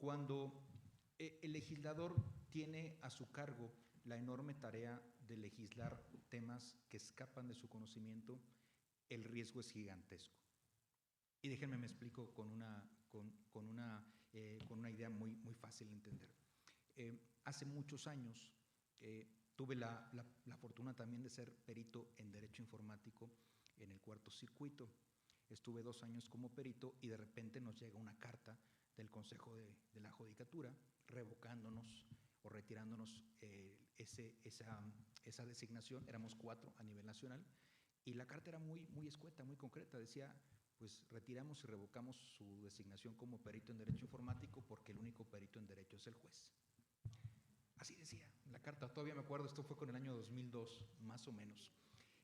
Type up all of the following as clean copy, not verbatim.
Cuando el legislador tiene a su cargo la enorme tarea de legislar temas que escapan de su conocimiento, el riesgo es gigantesco. Y déjenme me explico con una idea muy fácil de entender. Hace muchos años tuve la fortuna también de ser perito en Derecho Informático en el Cuarto Circuito. Estuve 2 años como perito y de repente nos llega una carta del Consejo de la Judicatura revocándonos o retirándonos esa designación. Éramos 4 a nivel nacional y la carta era muy escueta, muy concreta. Decía, pues retiramos y revocamos su designación como perito en Derecho Informático porque el único perito en Derecho es el juez. Así decía la carta, todavía me acuerdo, esto fue con el año 2002, más o menos.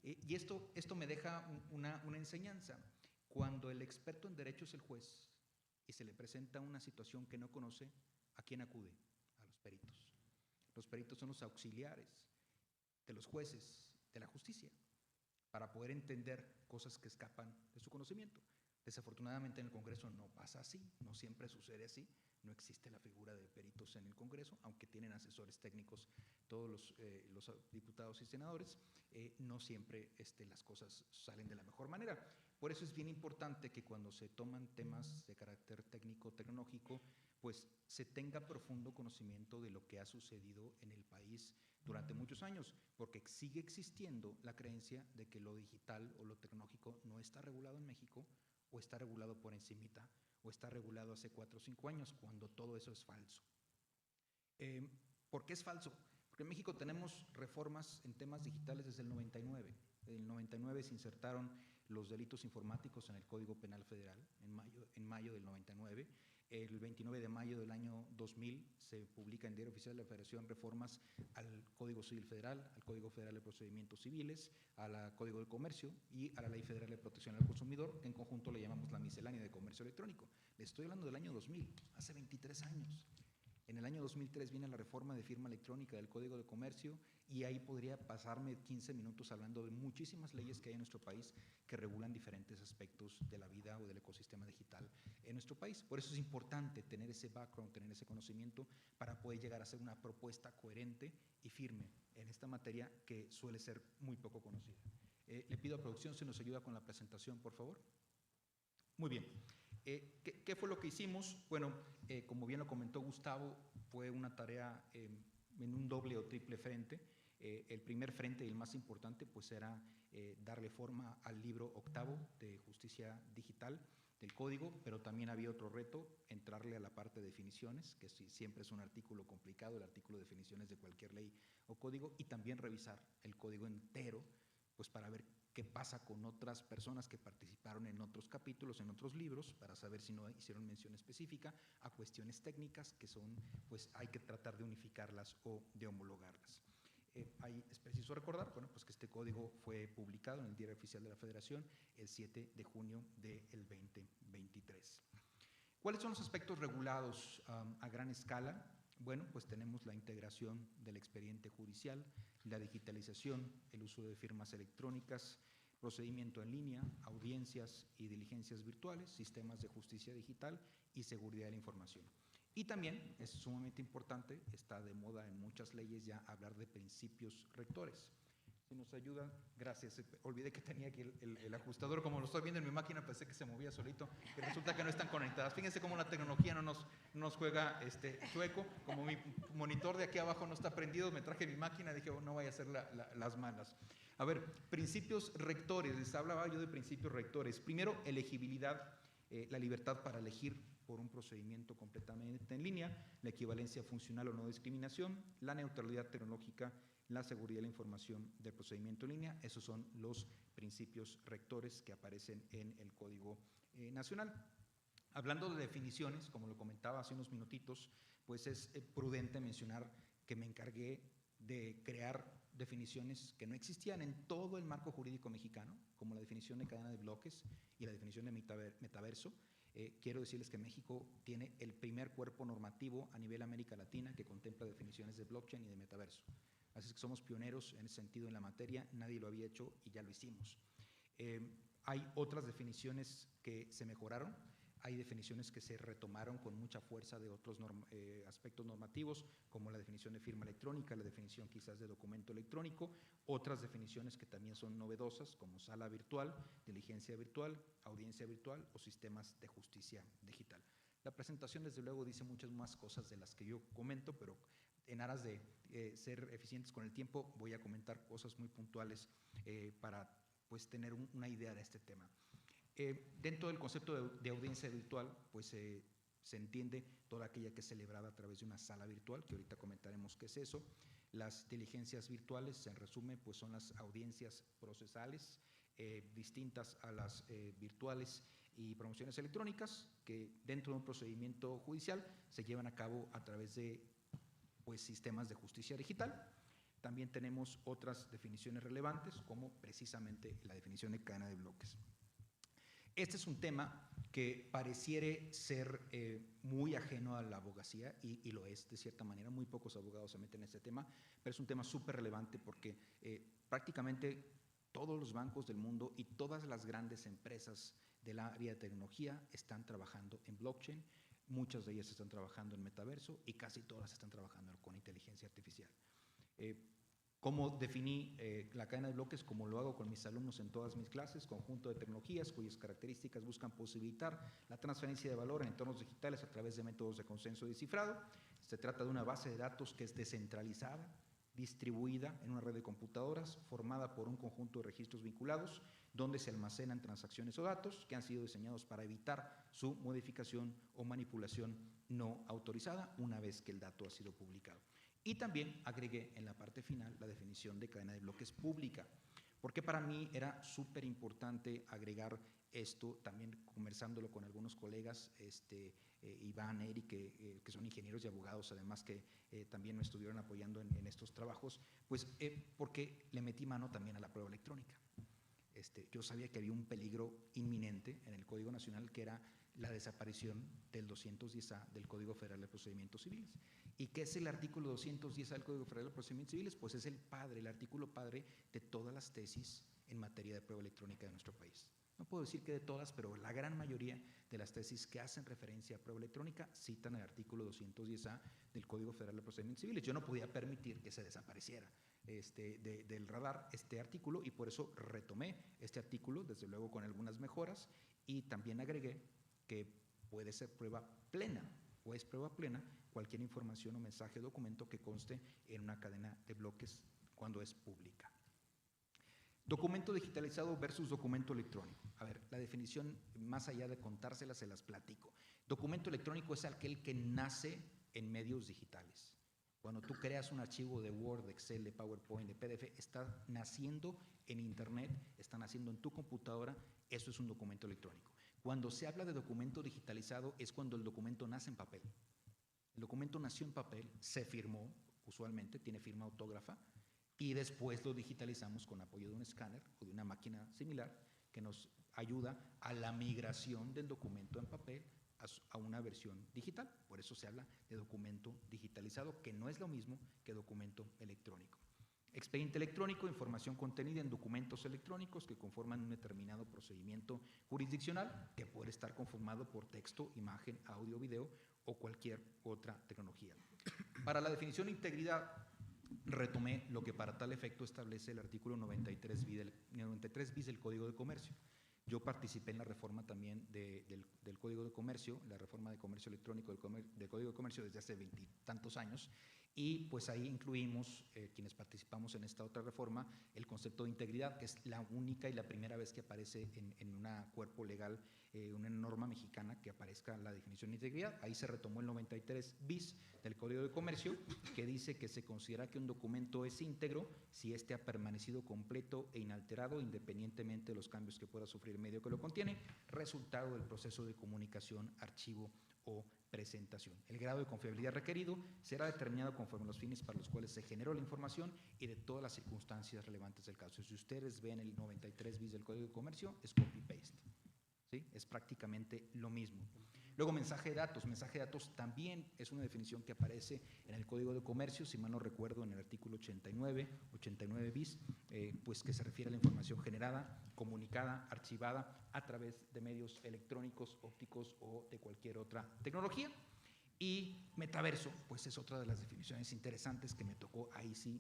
Y esto me deja una enseñanza. Cuando el experto en Derecho es el juez y se le presenta una situación que no conoce, ¿a quién acude? A los peritos. Los peritos son los auxiliares de los jueces, de la justicia, para poder entender cosas que escapan de su conocimiento. Desafortunadamente en el Congreso no pasa así, no siempre sucede así, no existe la figura de peritos en el Congreso, aunque tienen asesores técnicos todos los diputados y senadores, no siempre las cosas salen de la mejor manera. Por eso es bien importante que cuando se toman temas de carácter técnico-tecnológico, pues se tenga profundo conocimiento de lo que ha sucedido en el país durante muchos años, porque sigue existiendo la creencia de que lo digital o lo tecnológico no está regulado en México, o está regulado por encimita, o está regulado hace 4 o 5 años, cuando todo eso es falso. ¿Por qué es falso? Porque en México tenemos reformas en temas digitales desde el 99. En el 99 se insertaron los delitos informáticos en el Código Penal Federal, en mayo del 99. El 29 de mayo del año 2000 se publica en Diario Oficial de la Federación reformas al Código Civil Federal, al Código Federal de Procedimientos Civiles, al Código de Comercio y a la Ley Federal de Protección al Consumidor, que en conjunto le llamamos la Miscelánea de Comercio Electrónico. Le estoy hablando del año 2000, hace 23 años. En el año 2003 viene la reforma de firma electrónica del Código de Comercio y ahí podría pasarme 15 minutos hablando de muchísimas leyes que hay en nuestro país que regulan diferentes aspectos de la vida o del ecosistema digital en nuestro país. Por eso es importante tener ese background, tener ese conocimiento para poder llegar a hacer una propuesta coherente y firme en esta materia que suele ser muy poco conocida. Le pido a producción si nos ayuda con la presentación, por favor. Muy bien. ¿Qué fue lo que hicimos? Bueno, como bien lo comentó Gustavo, fue una tarea en un doble o triple frente. El primer frente y el más importante pues era darle forma al libro 8º de Justicia Digital del Código, pero también había otro reto, entrarle a la parte de definiciones, que siempre es un artículo complicado, el artículo de definiciones de cualquier ley o código, y también revisar el código entero, pues para ver qué pasa con otras personas que participaron en otros capítulos, en otros libros, para saber si no hicieron mención específica a cuestiones técnicas que son, pues hay que tratar de unificarlas o de homologarlas. Es preciso recordar, bueno, pues que este código fue publicado en el Diario Oficial de la Federación el 7 de junio del 2023. ¿Cuáles son los aspectos regulados a gran escala? Bueno, pues tenemos la integración del expediente judicial, la digitalización, el uso de firmas electrónicas, procedimiento en línea, audiencias y diligencias virtuales, sistemas de justicia digital y seguridad de la información. Y también, es sumamente importante, está de moda en muchas leyes ya hablar de principios rectores. Si nos ayuda, gracias. Olvidé que tenía aquí el ajustador, como lo estoy viendo en mi máquina, pensé que se movía solito, y resulta que no están conectadas. Fíjense cómo la tecnología no nos juega chueco. Como mi monitor de aquí abajo no está prendido, me traje mi máquina, dije, no vaya a ser las malas. A ver, principios rectores, les hablaba yo de principios rectores. Primero, elegibilidad, la libertad para elegir por un procedimiento completamente en línea, la equivalencia funcional o no discriminación, la neutralidad tecnológica, la seguridad de la información del procedimiento en línea. Esos son los principios rectores que aparecen en el Código Nacional. Hablando de definiciones, como lo comentaba hace unos minutitos, pues es prudente mencionar que me encargué de crear definiciones que no existían en todo el marco jurídico mexicano, como la definición de cadena de bloques y la definición de metaverso. Quiero decirles que México tiene el primer cuerpo normativo a nivel América Latina que contempla definiciones de blockchain y de metaverso. Así es que somos pioneros en ese sentido en la materia, nadie lo había hecho y ya lo hicimos. Hay otras definiciones que se mejoraron. Hay definiciones que se retomaron con mucha fuerza de otros aspectos normativos, como la definición de firma electrónica, la definición quizás de documento electrónico, otras definiciones que también son novedosas, como sala virtual, diligencia virtual, audiencia virtual o sistemas de justicia digital. La presentación, desde luego, dice muchas más cosas de las que yo comento, pero en aras de ser eficientes con el tiempo, voy a comentar cosas muy puntuales para pues, tener una idea de este tema. Dentro del concepto de audiencia virtual, pues se entiende toda aquella que es celebrada a través de una sala virtual, que ahorita comentaremos qué es eso. Las diligencias virtuales, en resumen, pues son las audiencias procesales distintas a las virtuales y promociones electrónicas, que dentro de un procedimiento judicial se llevan a cabo a través de pues, sistemas de justicia digital. También tenemos otras definiciones relevantes, como precisamente la definición de cadena de bloques. Este es un tema que pareciere ser muy ajeno a la abogacía, y lo es de cierta manera. Muy pocos abogados se meten en este tema, pero es un tema súper relevante porque prácticamente todos los bancos del mundo y todas las grandes empresas del área de tecnología están trabajando en blockchain, muchas de ellas están trabajando en metaverso y casi todas están trabajando con inteligencia artificial. ¿Cómo definí la cadena de bloques? Como lo hago con mis alumnos en todas mis clases: conjunto de tecnologías cuyas características buscan posibilitar la transferencia de valor en entornos digitales a través de métodos de consenso y cifrado. Se trata de una base de datos que es descentralizada, distribuida en una red de computadoras, formada por un conjunto de registros vinculados, donde se almacenan transacciones o datos que han sido diseñados para evitar su modificación o manipulación no autorizada una vez que el dato ha sido publicado. Y también agregué en la parte final la definición de cadena de bloques pública, porque para mí era súper importante agregar esto, también conversándolo con algunos colegas, Iván, Eric, que son ingenieros y abogados, además que también me estuvieron apoyando en estos trabajos, pues porque le metí mano también a la prueba electrónica. Yo sabía que había un peligro inminente en el Código Nacional, que era la desaparición del 210A del Código Federal de Procedimientos Civiles. ¿Y qué es el artículo 210A del Código Federal de Procedimientos Civiles? Pues es el artículo padre de todas las tesis en materia de prueba electrónica de nuestro país. No puedo decir que de todas, pero la gran mayoría de las tesis que hacen referencia a prueba electrónica citan el artículo 210A del Código Federal de Procedimientos Civiles. Yo no podía permitir que se desapareciera del radar este artículo, y por eso retomé este artículo, desde luego con algunas mejoras, y también agregué que puede ser prueba plena o es prueba plena cualquier información o mensaje o documento que conste en una cadena de bloques cuando es pública. Documento digitalizado versus documento electrónico. A ver, la definición, más allá de contárselas, se las platico. Documento electrónico es aquel que nace en medios digitales. Cuando tú creas un archivo de Word, de Excel, de PowerPoint, de PDF, está naciendo en Internet, está naciendo en tu computadora, eso es un documento electrónico. Cuando se habla de documento digitalizado es cuando el documento nace en papel. El documento nació en papel, se firmó, usualmente tiene firma autógrafa, y después lo digitalizamos con apoyo de un escáner o de una máquina similar que nos ayuda a la migración del documento en papel a una versión digital. Por eso se habla de documento digitalizado, que no es lo mismo que documento electrónico. Expediente electrónico: información contenida en documentos electrónicos que conforman un determinado procedimiento jurisdiccional, que puede estar conformado por texto, imagen, audio, video o cualquier otra tecnología. Para la definición de integridad, retomé lo que para tal efecto establece el artículo 93 bis del Código de Comercio. Yo participé en la reforma también del Código de Comercio, la reforma de comercio electrónico del Código de Comercio desde hace 20 y tantos años, y pues ahí incluimos, quienes participamos en esta otra reforma, el concepto de integridad, que es la única y la primera vez que aparece en un cuerpo legal, una norma mexicana, que aparezca la definición de integridad. Ahí se retomó el 93 bis del Código de Comercio, que dice que se considera que un documento es íntegro si éste ha permanecido completo e inalterado, independientemente de los cambios que pueda sufrir el medio que lo contiene, resultado del proceso de comunicación, archivo o presentación. El grado de confiabilidad requerido será determinado conforme a los fines para los cuales se generó la información y de todas las circunstancias relevantes del caso. Si ustedes ven el 93 bis del Código de Comercio, es copy-paste, ¿sí? Es prácticamente lo mismo. Luego, mensaje de datos. Mensaje de datos también es una definición que aparece en el Código de Comercio, si mal no recuerdo, en el artículo 89 bis, pues que se refiere a la información generada comunicada, archivada a través de medios electrónicos, ópticos o de cualquier otra tecnología. Y metaverso, pues es otra de las definiciones interesantes que me tocó ahí sí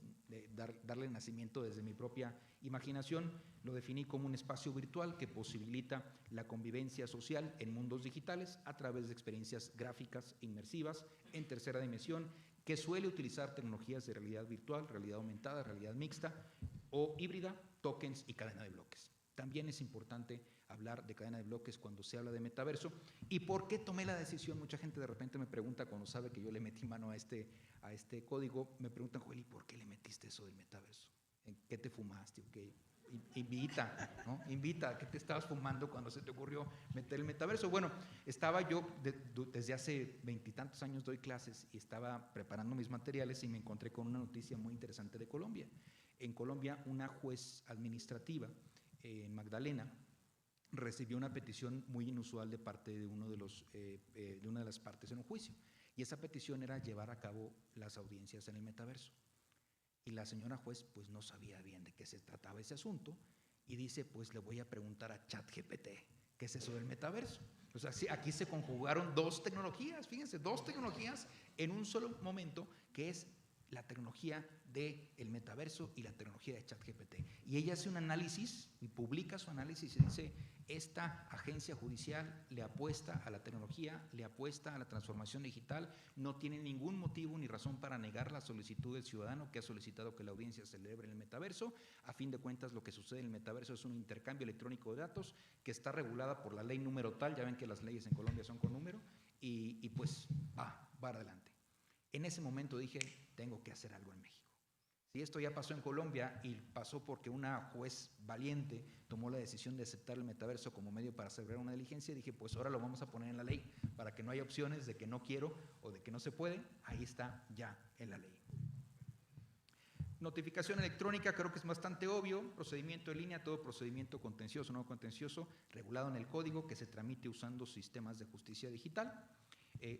darle nacimiento desde mi propia imaginación. Lo definí como un espacio virtual que posibilita la convivencia social en mundos digitales a través de experiencias gráficas inmersivas en tercera dimensión, que suele utilizar tecnologías de realidad virtual, realidad aumentada, realidad mixta o híbrida, tokens y cadena de bloques. También es importante hablar de cadena de bloques cuando se habla de metaverso. ¿Y por qué tomé la decisión? Mucha gente de repente me pregunta, cuando sabe que yo le metí mano a este código, me preguntan, Joel, ¿y por qué le metiste eso del metaverso? ¿En qué te fumaste? Okay. Invita, ¿no? Invita, ¿qué te estabas fumando cuando se te ocurrió meter el metaverso? Bueno, estaba yo, desde hace 20 y tantos años doy clases y estaba preparando mis materiales y me encontré con una noticia muy interesante de Colombia. En Colombia, una juez administrativa, Magdalena, recibió una petición muy inusual de parte de una de las partes en un juicio, y esa petición era llevar a cabo las audiencias en el metaverso. Y la señora juez pues no sabía bien de qué se trataba ese asunto y dice, pues le voy a preguntar a ChatGPT, ¿qué es eso del metaverso? O sea, sí, aquí se conjugaron dos tecnologías, fíjense, dos tecnologías en un solo momento, que es la tecnología del metaverso y la tecnología de ChatGPT. Y ella hace un análisis y publica su análisis y dice, esta agencia judicial le apuesta a la tecnología, le apuesta a la transformación digital, no tiene ningún motivo ni razón para negar la solicitud del ciudadano que ha solicitado que la audiencia se celebre en el metaverso. A fin de cuentas, lo que sucede en el metaverso es un intercambio electrónico de datos que está regulada por la ley número tal, ya ven que las leyes en Colombia son con número, y pues va adelante. En ese momento dije, tengo que hacer algo en México. Si esto ya pasó en Colombia y pasó porque una juez valiente tomó la decisión de aceptar el metaverso como medio para celebrar una diligencia, dije, pues ahora lo vamos a poner en la ley para que no haya opciones de que no quiero o de que no se puede. Ahí está ya en la ley. Notificación electrónica, creo que es bastante obvio. Procedimiento en línea, todo procedimiento contencioso o no contencioso regulado en el código que se tramite usando sistemas de justicia digital.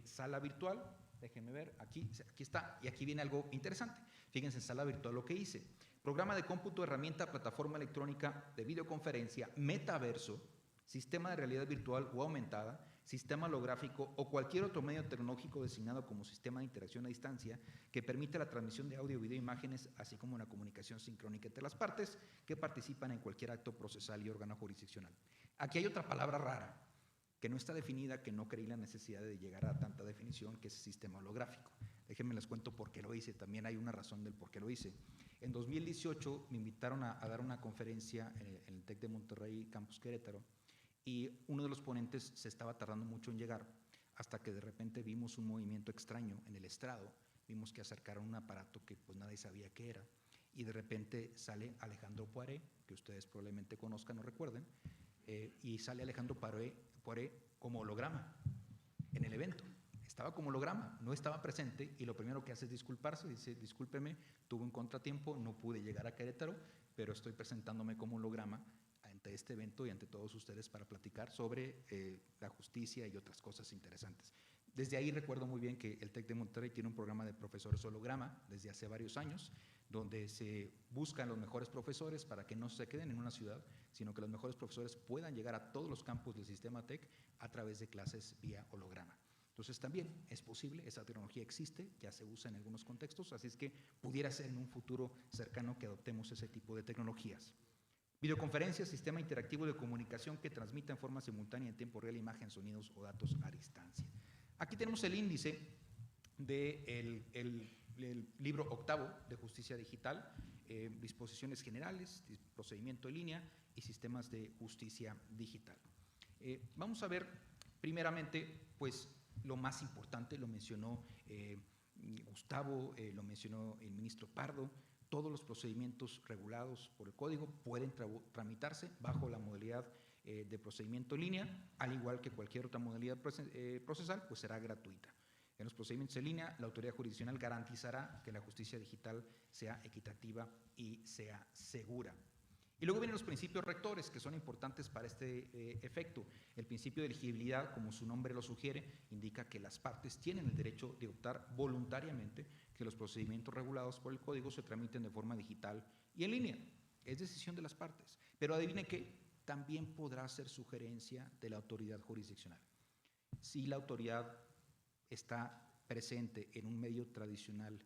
Sala virtual, déjenme ver, aquí está, y aquí viene algo interesante. Fíjense en sala virtual lo que hice. Programa de cómputo, herramienta, plataforma electrónica de videoconferencia, metaverso, sistema de realidad virtual o aumentada, sistema holográfico o cualquier otro medio tecnológico designado como sistema de interacción a distancia que permite la transmisión de audio, video e imágenes, así como una comunicación sincrónica entre las partes que participan en cualquier acto procesal y órgano jurisdiccional. Aquí hay otra palabra rara que no está definida, que no creí la necesidad de llegar a tanta definición, que es sistema holográfico. Déjenme les cuento por qué lo hice, también hay una razón del por qué lo hice. En 2018 me invitaron a dar una conferencia en el TEC de Monterrey, Campus Querétaro, y uno de los ponentes se estaba tardando mucho en llegar, hasta que de repente vimos un movimiento extraño en el estrado, vimos que acercaron un aparato que pues nadie sabía qué era, y de repente sale Alejandro Poiré, que ustedes probablemente conozcan o recuerden, y sale Alejandro Poiré como holograma en el evento. Estaba como holograma, no estaba presente, y lo primero que hace es disculparse, dice, discúlpeme, tuve un contratiempo, no pude llegar a Querétaro, pero estoy presentándome como holograma ante este evento y ante todos ustedes para platicar sobre la justicia y otras cosas interesantes. Desde ahí recuerdo muy bien que el TEC de Monterrey tiene un programa de profesores holograma desde hace varios años, donde se buscan los mejores profesores para que no se queden en una ciudad, sino que los mejores profesores puedan llegar a todos los campus del sistema TEC a través de clases vía holograma. Entonces también es posible, esa tecnología existe, ya se usa en algunos contextos, así es que pudiera ser en un futuro cercano que adoptemos ese tipo de tecnologías. Videoconferencia, sistema interactivo de comunicación que transmita en forma simultánea en tiempo real imagen, sonidos o datos a distancia. Aquí tenemos el índice del libro octavo de Justicia Digital, disposiciones generales, procedimiento en línea y sistemas de justicia digital. Vamos a ver primeramente, pues, lo más importante, lo mencionó Gustavo, lo mencionó el ministro Pardo. Todos los procedimientos regulados por el código pueden tramitarse bajo la modalidad de procedimiento en línea, al igual que cualquier otra modalidad procesal, pues será gratuita. En los procedimientos en línea, la autoridad jurisdiccional garantizará que la justicia digital sea equitativa y sea segura. Y luego vienen los principios rectores, que son importantes para este efecto. El principio de elegibilidad, como su nombre lo sugiere, indica que las partes tienen el derecho de optar voluntariamente que los procedimientos regulados por el código se tramiten de forma digital y en línea. Es decisión de las partes. Pero adivinen qué, también podrá ser sugerencia de la autoridad jurisdiccional. Si la autoridad está presente en un medio tradicional,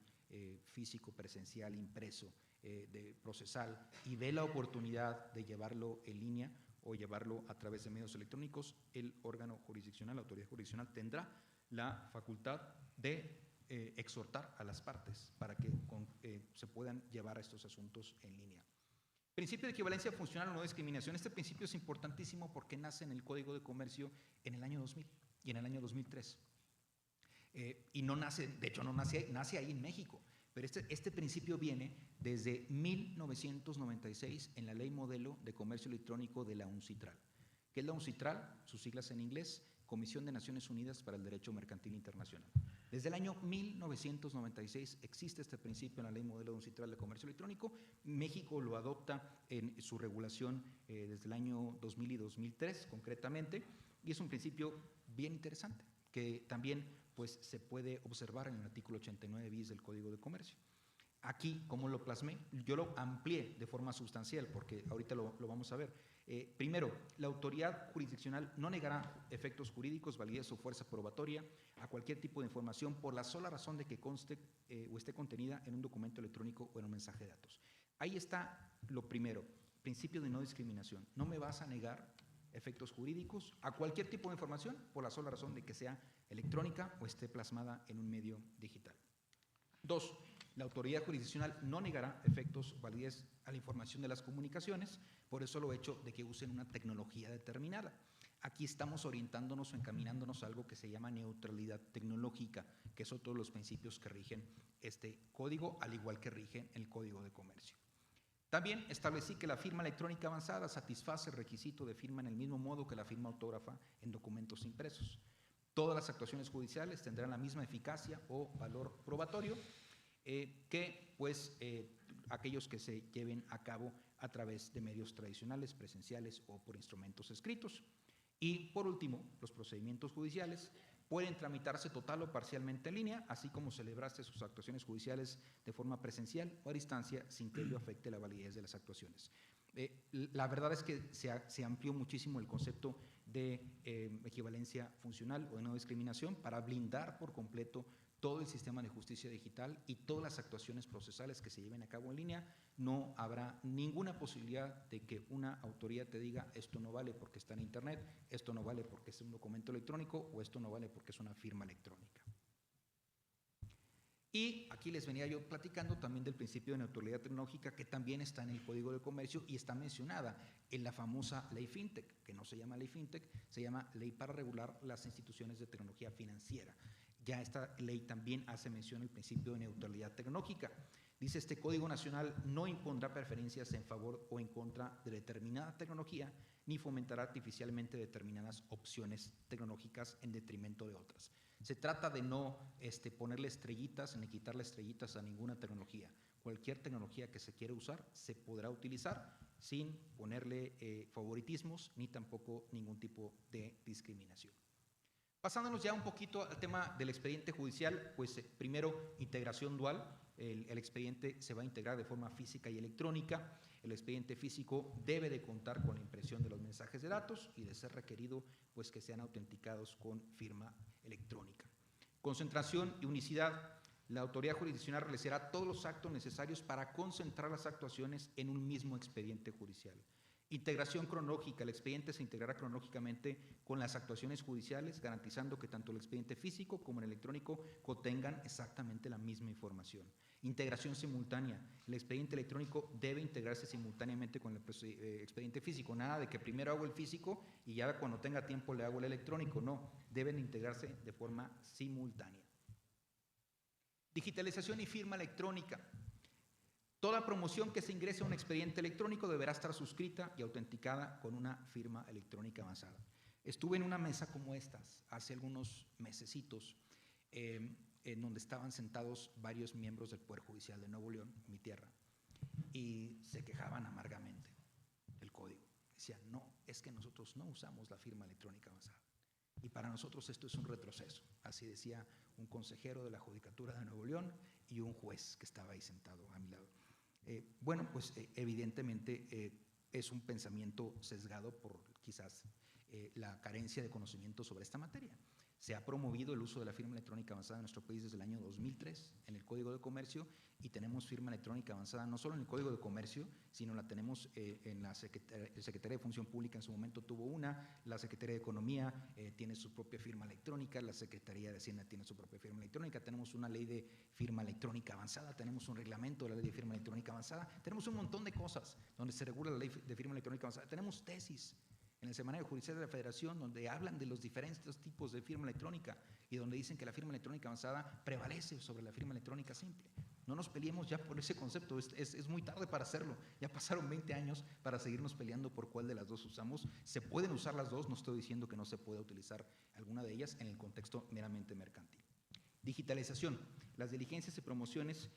físico, presencial, impreso, de procesal, y ve la oportunidad de llevarlo en línea o llevarlo a través de medios electrónicos, el órgano jurisdiccional, la autoridad jurisdiccional, tendrá la facultad de exhortar a las partes para que se puedan llevar a estos asuntos en línea. Principio de equivalencia funcional o no discriminación. Este principio es importantísimo porque nace en el Código de Comercio en el año 2000 y en el año 2003. Y no nace, de hecho no nace ahí en México, pero este principio viene desde 1996 en la Ley Modelo de Comercio Electrónico de la UNCITRAL. ¿Qué es la UNCITRAL? Sus siglas en inglés, Comisión de Naciones Unidas para el Derecho Mercantil Internacional. Desde el año 1996 existe este principio en la Ley Modelo de UNCITRAL de Comercio Electrónico. México lo adopta en su regulación desde el año 2000 y 2003 concretamente, y es un principio bien interesante que también pues, se puede observar en el artículo 89 bis del Código de Comercio. Aquí, ¿cómo lo plasmé? Yo lo amplié de forma sustancial, porque ahorita lo vamos a ver. Primero, la autoridad jurisdiccional no negará efectos jurídicos, validez o fuerza probatoria a cualquier tipo de información por la sola razón de que conste o esté contenida en un documento electrónico o en un mensaje de datos. Ahí está lo primero, principio de no discriminación. No me vas a negar efectos jurídicos a cualquier tipo de información por la sola razón de que sea electrónica o esté plasmada en un medio digital. 2. La autoridad jurisdiccional no negará efectos, validez a la información de las comunicaciones por el solo hecho de que usen una tecnología determinada. Aquí estamos orientándonos o encaminándonos a algo que se llama neutralidad tecnológica, que son todos los principios que rigen este código, al igual que rigen el Código de Comercio. También establecí que la firma electrónica avanzada satisface el requisito de firma en el mismo modo que la firma autógrafa en documentos impresos. Todas las actuaciones judiciales tendrán la misma eficacia o valor probatorio que pues, aquellos que se lleven a cabo a través de medios tradicionales, presenciales o por instrumentos escritos. Y por último, los procedimientos judiciales pueden tramitarse total o parcialmente en línea, así como celebrarse sus actuaciones judiciales de forma presencial o a distancia sin que ello afecte la validez de las actuaciones. La verdad es que se amplió muchísimo el concepto de equivalencia funcional o de no discriminación para blindar por completo todo el sistema de justicia digital y todas las actuaciones procesales que se lleven a cabo en línea. No habrá ninguna posibilidad de que una autoridad te diga esto no vale porque está en internet, esto no vale porque es un documento electrónico o esto no vale porque es una firma electrónica. Y aquí les venía yo platicando también del principio de neutralidad tecnológica que también está en el Código de Comercio y está mencionada en la famosa Ley FinTech, que no se llama Ley FinTech, se llama Ley para regular las instituciones de tecnología financiera. Ya esta ley también hace mención al principio de neutralidad tecnológica. Dice, este Código Nacional no impondrá preferencias en favor o en contra de determinada tecnología, ni fomentará artificialmente determinadas opciones tecnológicas en detrimento de otras. Se trata de no ponerle estrellitas ni quitarle estrellitas a ninguna tecnología. Cualquier tecnología que se quiera usar se podrá utilizar sin ponerle favoritismos ni tampoco ningún tipo de discriminación. Pasándonos ya un poquito al tema del expediente judicial, pues primero, integración dual. El expediente se va a integrar de forma física y electrónica. El expediente físico debe de contar con la impresión de los mensajes de datos y de ser requerido pues que sean autenticados con firma electrónica. Concentración y unicidad. La autoridad jurisdiccional realizará todos los actos necesarios para concentrar las actuaciones en un mismo expediente judicial. Integración cronológica. El expediente se integrará cronológicamente con las actuaciones judiciales, garantizando que tanto el expediente físico como el electrónico contengan exactamente la misma información. Integración simultánea. El expediente electrónico debe integrarse simultáneamente con el expediente físico. Nada de que primero hago el físico y ya cuando tenga tiempo le hago el electrónico. No, deben integrarse de forma simultánea. Digitalización y firma electrónica. Toda promoción que se ingrese a un expediente electrónico deberá estar suscrita y autenticada con una firma electrónica avanzada. Estuve en una mesa como estas hace algunos mesecitos, en donde estaban sentados varios miembros del Poder Judicial de Nuevo León, mi tierra, y se quejaban amargamente del código. Decían, no, es que nosotros no usamos la firma electrónica avanzada. Y para nosotros esto es un retroceso. Así decía un consejero de la Judicatura de Nuevo León y un juez que estaba ahí sentado a mi lado. Bueno, pues evidentemente es un pensamiento sesgado por quizás la carencia de conocimiento sobre esta materia. Se ha promovido el uso de la firma electrónica avanzada en nuestro país desde el año 2003 en el Código de Comercio, y tenemos firma electrónica avanzada no solo en el Código de Comercio, sino la tenemos en la Secretaría de Función Pública. En su momento tuvo una, la Secretaría de Economía tiene su propia firma electrónica, la Secretaría de Hacienda tiene su propia firma electrónica, tenemos una ley de firma electrónica avanzada, tenemos un reglamento de la ley de firma electrónica avanzada, tenemos un montón de cosas donde se regula la ley de firma electrónica avanzada, tenemos tesis en el Semanario Judicial de la Federación donde hablan de los diferentes tipos de firma electrónica y donde dicen que la firma electrónica avanzada prevalece sobre la firma electrónica simple. No nos peleemos ya por ese concepto, es muy tarde para hacerlo. Ya pasaron 20 años para seguirnos peleando por cuál de las dos usamos. Se pueden usar las dos, no estoy diciendo que no se pueda utilizar alguna de ellas en el contexto meramente mercantil. Digitalización. Las diligencias y promociones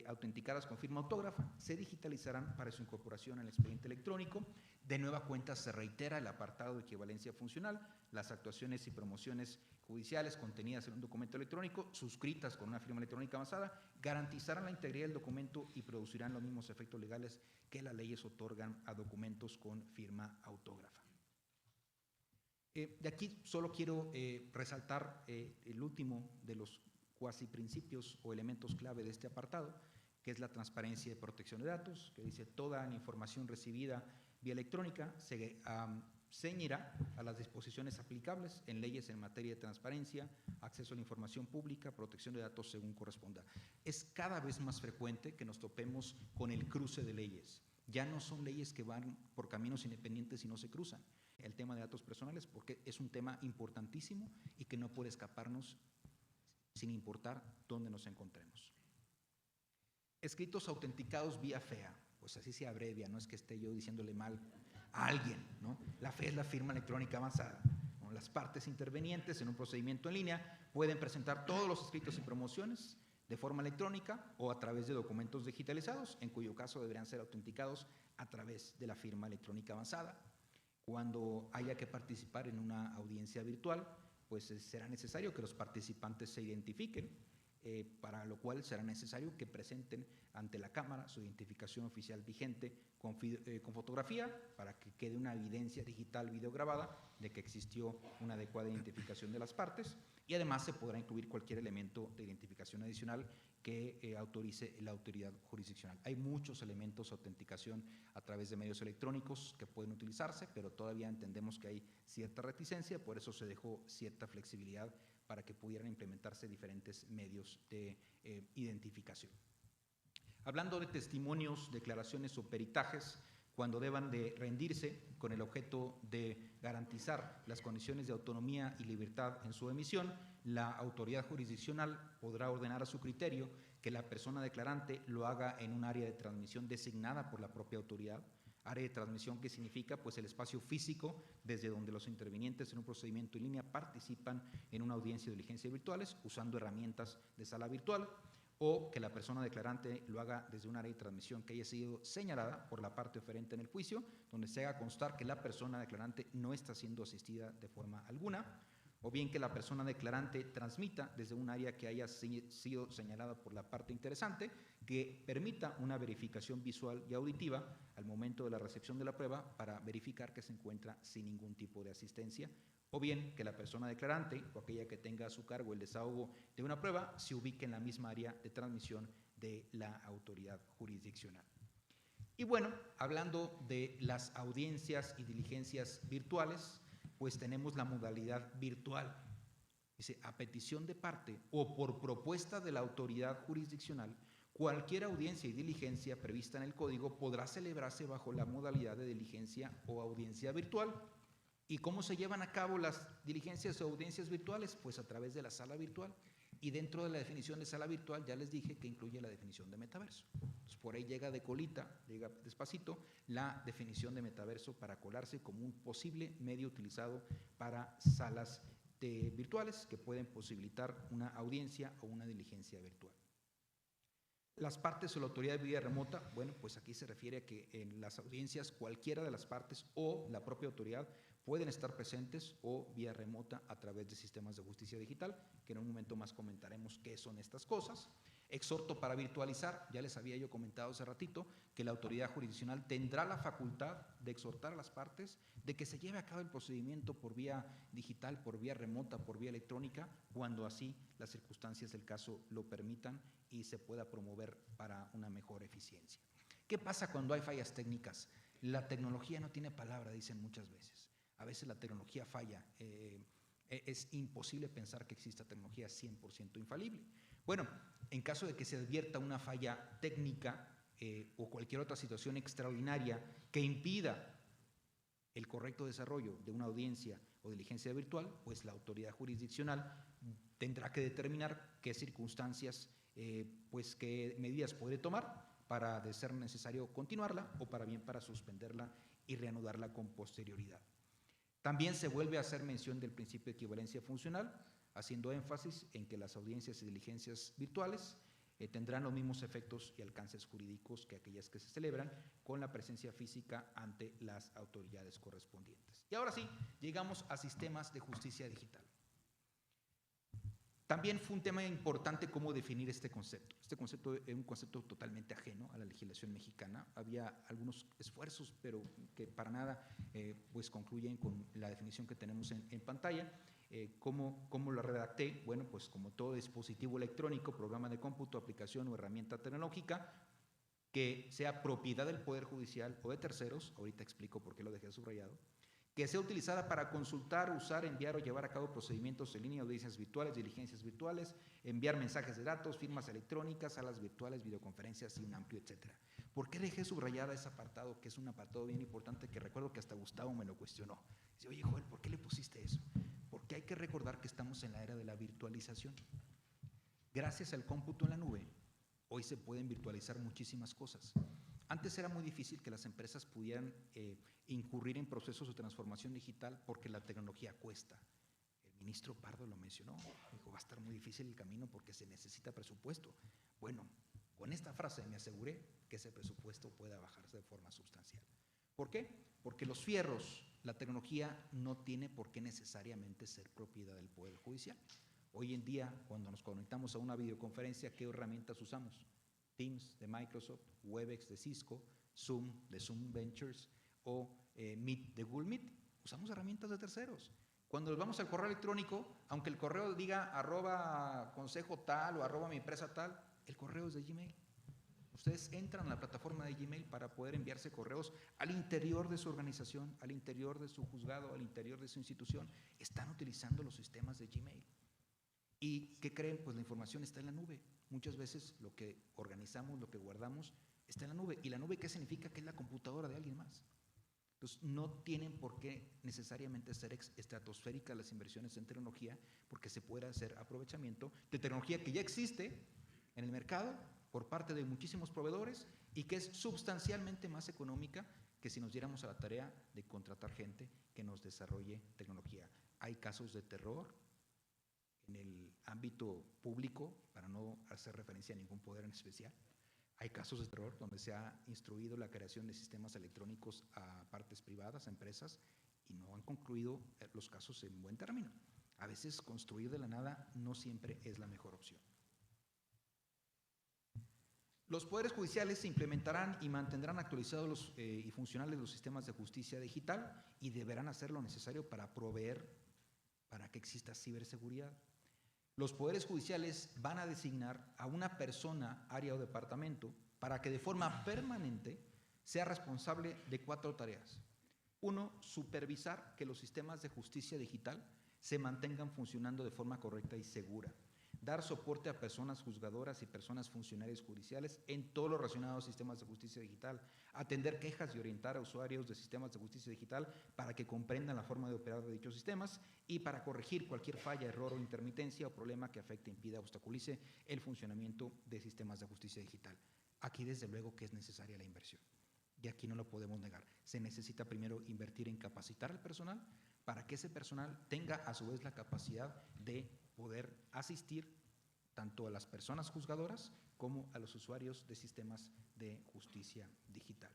autenticadas con firma autógrafa se digitalizarán para su incorporación al expediente electrónico. De nueva cuenta se reitera el apartado de equivalencia funcional. Las actuaciones y promociones judiciales contenidas en un documento electrónico suscritas con una firma electrónica avanzada garantizarán la integridad del documento y producirán los mismos efectos legales que las leyes otorgan a documentos con firma autógrafa. De aquí solo quiero resaltar el último de los cuasi principios o elementos clave de este apartado, que es la transparencia y protección de datos, que dice toda la información recibida vía electrónica se ceñirá a las disposiciones aplicables en leyes en materia de transparencia, acceso a la información pública, protección de datos según corresponda. Es cada vez más frecuente que nos topemos con el cruce de leyes. Ya no son leyes que van por caminos independientes y no se cruzan. El tema de datos personales, porque es un tema importantísimo y que no puede escaparnos sin importar dónde nos encontremos. Escritos autenticados vía FEA, pues así se abrevia, no es que esté yo diciéndole mal a alguien, ¿no? La FEA es la firma electrónica avanzada, ¿no? Las partes intervenientes en un procedimiento en línea pueden presentar todos los escritos y promociones de forma electrónica o a través de documentos digitalizados, en cuyo caso deberán ser autenticados a través de la firma electrónica avanzada. Cuando haya que participar en una audiencia virtual, pues será necesario que los participantes se identifiquen, para lo cual será necesario que presenten ante la Cámara su identificación oficial vigente con fotografía para que quede una evidencia digital videograbada de que existió una adecuada identificación de las partes, y además se podrá incluir cualquier elemento de identificación adicional que autorice la autoridad jurisdiccional. Hay muchos elementos de autenticación a través de medios electrónicos que pueden utilizarse, pero todavía entendemos que hay cierta reticencia, por eso se dejó cierta flexibilidad para que pudieran implementarse diferentes medios de identificación. Hablando de testimonios, declaraciones o peritajes, cuando deban de rendirse con el objeto de garantizar las condiciones de autonomía y libertad en su emisión, la autoridad jurisdiccional podrá ordenar a su criterio que la persona declarante lo haga en un área de transmisión designada por la propia autoridad. Área de transmisión que significa pues el espacio físico desde donde los intervinientes en un procedimiento en línea participan en una audiencia de diligencias virtuales usando herramientas de sala virtual, o que la persona declarante lo haga desde un área de transmisión que haya sido señalada por la parte oferente en el juicio, donde se haga constar que la persona declarante no está siendo asistida de forma alguna, o bien que la persona declarante transmita desde un área que haya sido señalada por la parte interesante, que permita una verificación visual y auditiva al momento de la recepción de la prueba para verificar que se encuentra sin ningún tipo de asistencia, o bien que la persona declarante o aquella que tenga a su cargo el desahogo de una prueba se ubique en la misma área de transmisión de la autoridad jurisdiccional. Y bueno, hablando de las audiencias y diligencias virtuales, pues tenemos la modalidad virtual. Dice, a petición de parte o por propuesta de la autoridad jurisdiccional, cualquier audiencia y diligencia prevista en el Código podrá celebrarse bajo la modalidad de diligencia o audiencia virtual. ¿Y cómo se llevan a cabo las diligencias o audiencias virtuales? Pues a través de la sala virtual. Y dentro de la definición de sala virtual ya les dije que incluye la definición de metaverso. Entonces, por ahí llega de colita, llega despacito, la definición de metaverso para colarse como un posible medio utilizado para salas virtuales que pueden posibilitar una audiencia o una diligencia virtual. Las partes o la autoridad de vía remota, bueno, pues aquí se refiere a que en las audiencias cualquiera de las partes o la propia autoridad pueden estar presentes o vía remota a través de sistemas de justicia digital, que en un momento más comentaremos qué son estas cosas. Exhorto para virtualizar, ya les había yo comentado hace ratito, que la autoridad jurisdiccional tendrá la facultad de exhortar a las partes de que se lleve a cabo el procedimiento por vía digital, por vía remota, por vía electrónica, cuando así las circunstancias del caso lo permitan y se pueda promover para una mejor eficiencia. ¿Qué pasa cuando hay fallas técnicas? La tecnología no tiene palabra, dicen muchas veces. A veces la tecnología falla. Es imposible pensar que exista tecnología 100% infalible. Bueno, en caso de que se advierta una falla técnica o cualquier otra situación extraordinaria que impida el correcto desarrollo de una audiencia o diligencia virtual, pues la autoridad jurisdiccional tendrá que determinar qué circunstancias, pues qué medidas puede tomar para, de ser necesario, continuarla o para bien para suspenderla y reanudarla con posterioridad. También se vuelve a hacer mención del principio de equivalencia funcional, haciendo énfasis en que las audiencias y diligencias virtuales tendrán los mismos efectos y alcances jurídicos que aquellas que se celebran con la presencia física ante las autoridades correspondientes. Y ahora sí, llegamos a sistemas de justicia digital. También fue un tema importante cómo definir este concepto. Este concepto es un concepto totalmente ajeno a la legislación mexicana. Había algunos esfuerzos, pero que para nada pues concluyen con la definición que tenemos en pantalla. ¿Cómo lo redacté? Bueno, pues como todo dispositivo electrónico, programa de cómputo, aplicación o herramienta tecnológica que sea propiedad del Poder Judicial o de terceros, ahorita explico por qué lo dejé subrayado, que sea utilizada para consultar, usar, enviar o llevar a cabo procedimientos en línea, audiencias virtuales, diligencias virtuales, enviar mensajes de datos, firmas electrónicas, salas virtuales, videoconferencias y un amplio etcétera. ¿Por qué dejé subrayada ese apartado, que es un apartado bien importante que recuerdo que hasta Gustavo me lo cuestionó? Dice, oye, Joel, ¿por qué le pusiste eso? Porque hay que recordar que estamos en la era de la virtualización. Gracias al cómputo en la nube, hoy se pueden virtualizar muchísimas cosas. Antes era muy difícil que las empresas pudieran incurrir en procesos de transformación digital porque la tecnología cuesta. El ministro Pardo lo mencionó, dijo, va a estar muy difícil el camino porque se necesita presupuesto. Bueno, con esta frase me aseguré que ese presupuesto pueda bajarse de forma sustancial. ¿Por qué? Porque los fierros, la tecnología no tiene por qué necesariamente ser propiedad del Poder Judicial. Hoy en día, cuando nos conectamos a una videoconferencia, ¿qué herramientas usamos? Teams de Microsoft, Webex de Cisco, Zoom de Zoom Ventures o Meet de Google Meet. Usamos herramientas de terceros. Cuando nos vamos al correo electrónico, aunque el correo diga @consejo tal o @mi empresa tal, el correo es de Gmail. Ustedes entran a la plataforma de Gmail para poder enviarse correos al interior de su organización, al interior de su juzgado, al interior de su institución. Están utilizando los sistemas de Gmail. ¿Y qué creen? Pues la información está en la nube. Muchas veces lo que organizamos, lo que guardamos, está en la nube. ¿Y la nube qué significa? Que es la computadora de alguien más. Entonces, no tienen por qué necesariamente ser estratosféricas las inversiones en tecnología, porque se puede hacer aprovechamiento de tecnología que ya existe en el mercado por parte de muchísimos proveedores y que es sustancialmente más económica que si nos diéramos a la tarea de contratar gente que nos desarrolle tecnología. Hay casos de terror en el ámbito público, para no hacer referencia a ningún poder en especial. Hay casos de terror donde se ha instruido la creación de sistemas electrónicos a partes privadas, a empresas, y no han concluido los casos en buen término. A veces construir de la nada no siempre es la mejor opción. Los poderes judiciales se implementarán y mantendrán actualizados y funcionales los sistemas de justicia digital y deberán hacer lo necesario para proveer para que exista ciberseguridad. Los poderes judiciales van a designar a una persona, área o departamento para que de forma permanente sea responsable de 4 tareas. 1, supervisar que los sistemas de justicia digital se mantengan funcionando de forma correcta y segura. Dar soporte a personas juzgadoras y personas funcionarias judiciales en todo lo relacionado a sistemas de justicia digital. Atender quejas y orientar a usuarios de sistemas de justicia digital para que comprendan la forma de operar de dichos sistemas y para corregir cualquier falla, error o intermitencia o problema que afecte, impida o obstaculice el funcionamiento de sistemas de justicia digital. Aquí desde luego que es necesaria la inversión. Y aquí no lo podemos negar. Se necesita primero invertir en capacitar al personal para que ese personal tenga a su vez la capacidad de poder asistir tanto a las personas juzgadoras como a los usuarios de sistemas de justicia digital.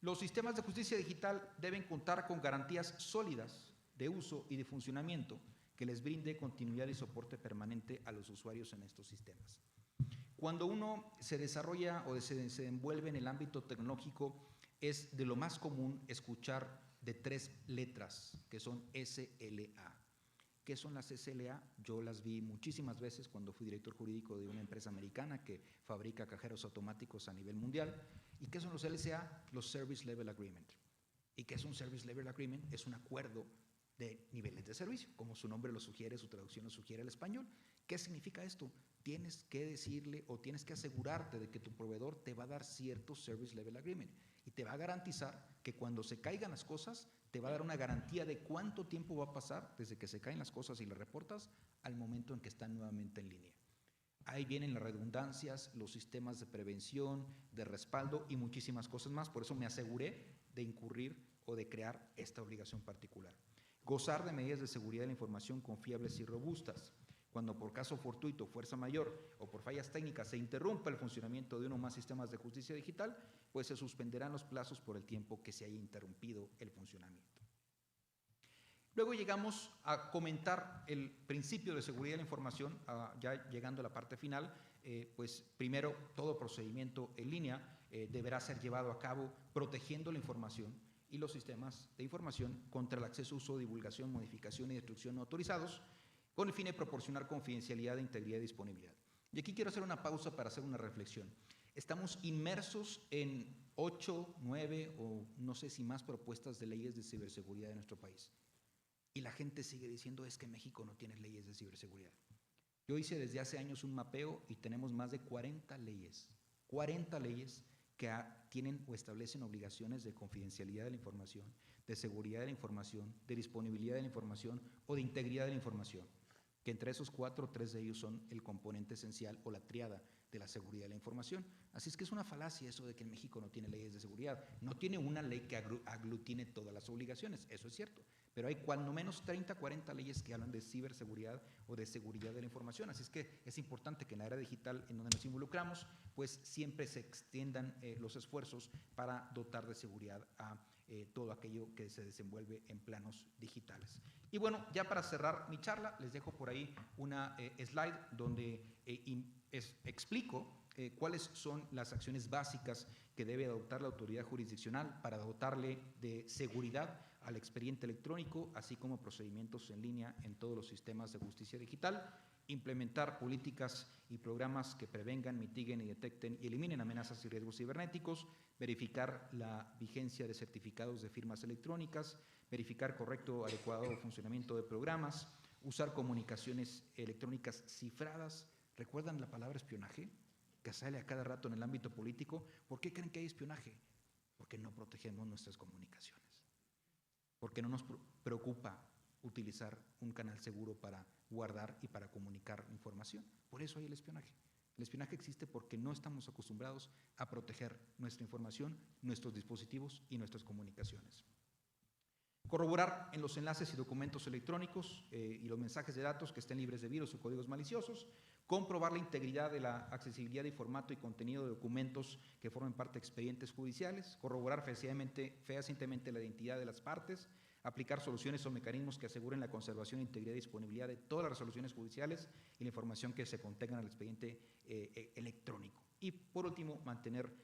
Los sistemas de justicia digital deben contar con garantías sólidas de uso y de funcionamiento que les brinde continuidad y soporte permanente a los usuarios en estos sistemas. Cuando uno se desarrolla o se envuelve en el ámbito tecnológico, es de lo más común escuchar de 3 letras, que son SLA. ¿Qué son las SLA? Yo las vi muchísimas veces cuando fui director jurídico de una empresa americana que fabrica cajeros automáticos a nivel mundial. ¿Y qué son los LSA? Los Service Level Agreement. ¿Y qué es un Service Level Agreement? Es un acuerdo de niveles de servicio, como su nombre lo sugiere, su traducción lo sugiere al español. ¿Qué significa esto? Tienes que decirle o tienes que asegurarte de que tu proveedor te va a dar cierto Service Level Agreement y te va a garantizar que cuando se caigan las cosas, te va a dar una garantía de cuánto tiempo va a pasar desde que se caen las cosas y las reportas al momento en que están nuevamente en línea. Ahí vienen las redundancias, los sistemas de prevención, de respaldo y muchísimas cosas más. Por eso me aseguré de incurrir o de crear esta obligación particular. Gozar de medidas de seguridad de la información confiables y robustas. Cuando por caso fortuito, fuerza mayor o por fallas técnicas se interrumpa el funcionamiento de uno o más sistemas de justicia digital, pues se suspenderán los plazos por el tiempo que se haya interrumpido el funcionamiento. Luego llegamos a comentar el principio de seguridad de la información, ya llegando a la parte final. Pues primero, todo procedimiento en línea deberá ser llevado a cabo protegiendo la información y los sistemas de información contra el acceso, uso, divulgación, modificación y destrucción no autorizados, con el fin de proporcionar confidencialidad, integridad y disponibilidad. Y aquí quiero hacer una pausa para hacer una reflexión. Estamos inmersos en 8, 9 o no sé si más propuestas de leyes de ciberseguridad de nuestro país. Y la gente sigue diciendo es que México no tiene leyes de ciberseguridad. Yo hice desde hace años un mapeo y tenemos más de 40 leyes que tienen o establecen obligaciones de confidencialidad de la información, de seguridad de la información, de disponibilidad de la información o de integridad de la información, que entre esos 4, 3 de ellos son el componente esencial o la tríada de la seguridad de la información. Así es que es una falacia eso de que en México no tiene leyes de seguridad. No tiene una ley que aglutine todas las obligaciones, eso es cierto, pero hay cuando menos 30, 40 leyes que hablan de ciberseguridad o de seguridad de la información. Así es que es importante que en la era digital en donde nos involucramos, pues siempre se extiendan los esfuerzos para dotar de seguridad a todo aquello que se desenvuelve en planos digitales. Y bueno, ya para cerrar mi charla, les dejo por ahí una slide donde explico cuáles son las acciones básicas que debe adoptar la autoridad jurisdiccional para dotarle de seguridad al expediente electrónico, así como procedimientos en línea en todos los sistemas de justicia digital, implementar políticas y programas que prevengan, mitiguen y detecten y eliminen amenazas y riesgos cibernéticos, verificar la vigencia de certificados de firmas electrónicas, verificar correcto, adecuado funcionamiento de programas, usar comunicaciones electrónicas cifradas. ¿Recuerdan la palabra espionaje? Que sale a cada rato en el ámbito político. ¿Por qué creen que hay espionaje? Porque no protegemos nuestras comunicaciones. Porque no nos preocupa utilizar un canal seguro para guardar y para comunicar información. Por eso hay el espionaje. El espionaje existe porque no estamos acostumbrados a proteger nuestra información, nuestros dispositivos y nuestras comunicaciones. Corroborar en los enlaces y documentos electrónicos y los mensajes de datos que estén libres de virus o códigos maliciosos. Comprobar la integridad de la accesibilidad de formato y contenido de documentos que formen parte de expedientes judiciales. Corroborar fehacientemente la identidad de las partes. Aplicar soluciones o mecanismos que aseguren la conservación, integridad y disponibilidad de todas las resoluciones judiciales y la información que se contenga en el expediente electrónico. Y por último, mantener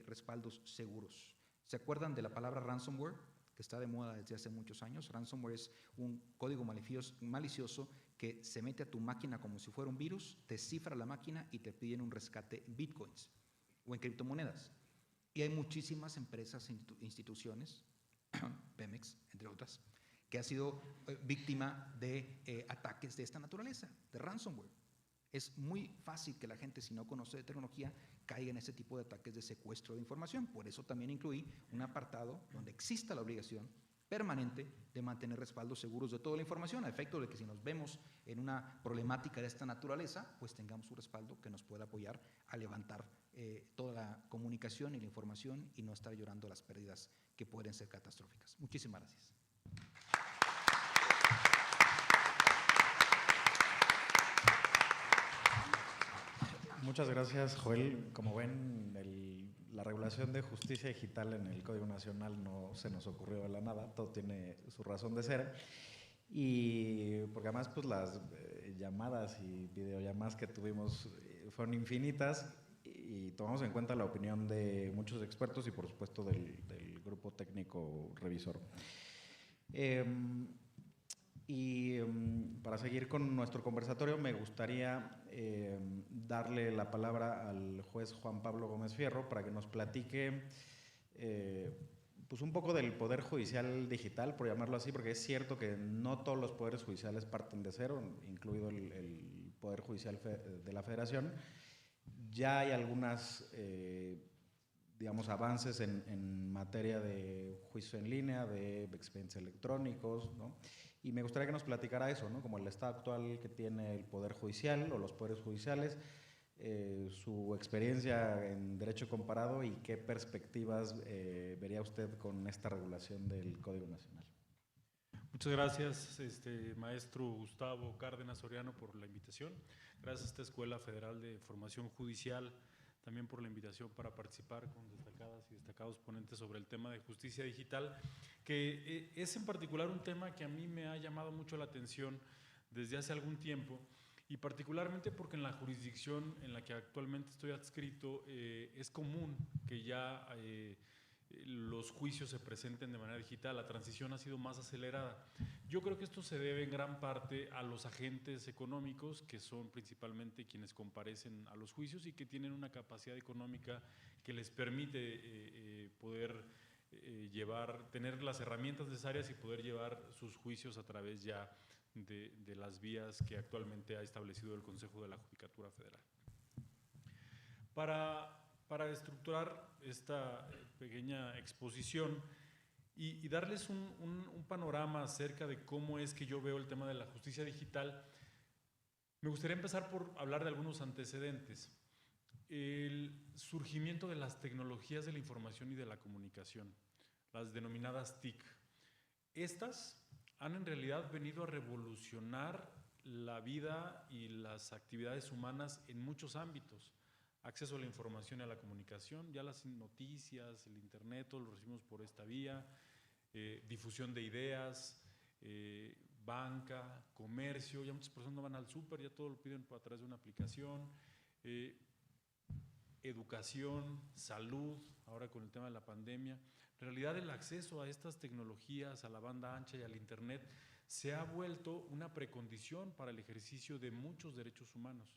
respaldos seguros. ¿Se acuerdan de la palabra ransomware? Que está de moda desde hace muchos años. Ransomware es un código malicioso que se mete a tu máquina como si fuera un virus, te cifra la máquina y te piden un rescate en bitcoins o en criptomonedas. Y hay muchísimas empresas e instituciones, Pemex, entre otras, que ha sido víctima de ataques de esta naturaleza, de ransomware. Es muy fácil que la gente, si no conoce de tecnología, caiga en ese tipo de ataques de secuestro de información. Por eso también incluí un apartado donde exista la obligación permanente de mantener respaldos seguros de toda la información, a efecto de que si nos vemos en una problemática de esta naturaleza, pues tengamos un respaldo que nos pueda apoyar a levantar toda la comunicación y la información y no estar llorando las pérdidas que pueden ser catastróficas. Muchísimas gracias. Muchas gracias, Joel. Como ven, la regulación de justicia digital en el Código Nacional no se nos ocurrió de la nada, todo tiene su razón de ser. Y porque además pues las llamadas y videollamadas que tuvimos fueron infinitas y tomamos en cuenta la opinión de muchos expertos y por supuesto del grupo técnico revisor. Para seguir con nuestro conversatorio me gustaría darle la palabra al juez Juan Pablo Gómez Fierro para que nos platique pues un poco del Poder Judicial digital, por llamarlo así, porque es cierto que no todos los poderes judiciales parten de cero, incluido el Poder Judicial de la Federación. Ya hay algunas, digamos, avances en materia de juicio en línea, de expedientes electrónicos, ¿no? Y me gustaría que nos platicara eso, ¿no? Como el estado actual que tiene el Poder Judicial o los poderes judiciales, su experiencia en derecho comparado y qué perspectivas vería usted con esta regulación del Código Nacional. Muchas gracias, maestro Gustavo Cárdenas Soriano, por la invitación. Gracias a esta Escuela Federal de Formación Judicial también por la invitación para participar con destacadas y destacados ponentes sobre el tema de justicia digital, que es en particular un tema que a mí me ha llamado mucho la atención desde hace algún tiempo, y particularmente porque en la jurisdicción en la que actualmente estoy adscrito es común que ya los juicios se presenten de manera digital. La transición ha sido más acelerada. Yo creo que esto se debe en gran parte a los agentes económicos, que son principalmente quienes comparecen a los juicios y que tienen una capacidad económica que les permite poder tener las herramientas necesarias y poder llevar sus juicios a través ya de las vías que actualmente ha establecido el Consejo de la Judicatura Federal. Para estructurar esta pequeña exposición y darles un panorama acerca de cómo es que yo veo el tema de la justicia digital, me gustaría empezar por hablar de algunos antecedentes. El surgimiento de las tecnologías de la información y de la comunicación, las denominadas TIC. Estas han en realidad venido a revolucionar la vida y las actividades humanas en muchos ámbitos. Acceso a la información y a la comunicación, ya las noticias, el internet, todo lo recibimos por esta vía, difusión de ideas, banca, comercio, ya muchas personas no van al súper, ya todo lo piden a través de una aplicación, educación, salud, ahora con el tema de la pandemia. En realidad el acceso a estas tecnologías, a la banda ancha y al internet, se ha vuelto una precondición para el ejercicio de muchos derechos humanos.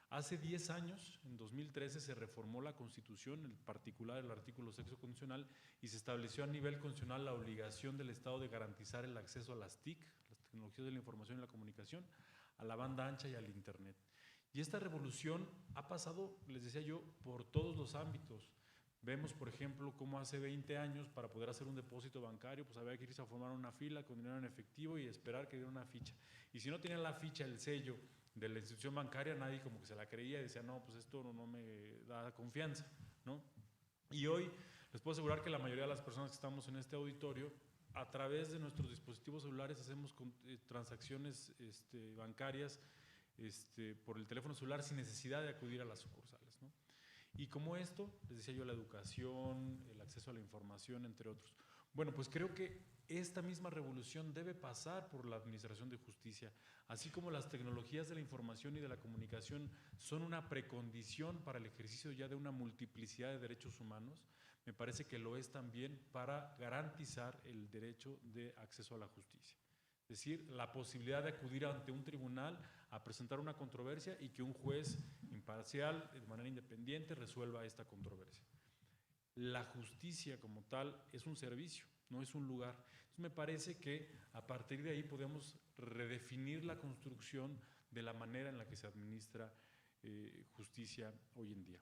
Hace 10 años, en 2013, se reformó la Constitución, en particular el artículo 6 constitucional, y se estableció a nivel constitucional la obligación del Estado de garantizar el acceso a las TIC, las tecnologías de la información y la comunicación, a la banda ancha y al internet. Y esta revolución ha pasado, les decía yo, por todos los ámbitos. Vemos, por ejemplo, cómo hace 20 años, para poder hacer un depósito bancario, pues había que irse a formar una fila con dinero en efectivo y esperar que diera una ficha. Y si no tenía la ficha, el sello de la institución bancaria, nadie como que se la creía y decía, no, pues esto no me da confianza, ¿no? Y hoy les puedo asegurar que la mayoría de las personas que estamos en este auditorio, a través de nuestros dispositivos celulares hacemos transacciones bancarias por el teléfono celular sin necesidad de acudir a las sucursales, ¿no? Y como esto, les decía yo, la educación, el acceso a la información, entre otros. Bueno, pues creo que esta misma revolución debe pasar por la administración de justicia, así como las tecnologías de la información y de la comunicación son una precondición para el ejercicio ya de una multiplicidad de derechos humanos. Me parece que lo es también para garantizar el derecho de acceso a la justicia. Es decir, la posibilidad de acudir ante un tribunal a presentar una controversia y que un juez imparcial, de manera independiente, resuelva esta controversia. La justicia como tal es un servicio, no es un lugar. Entonces me parece que a partir de ahí podemos redefinir la construcción de la manera en la que se administra justicia hoy en día.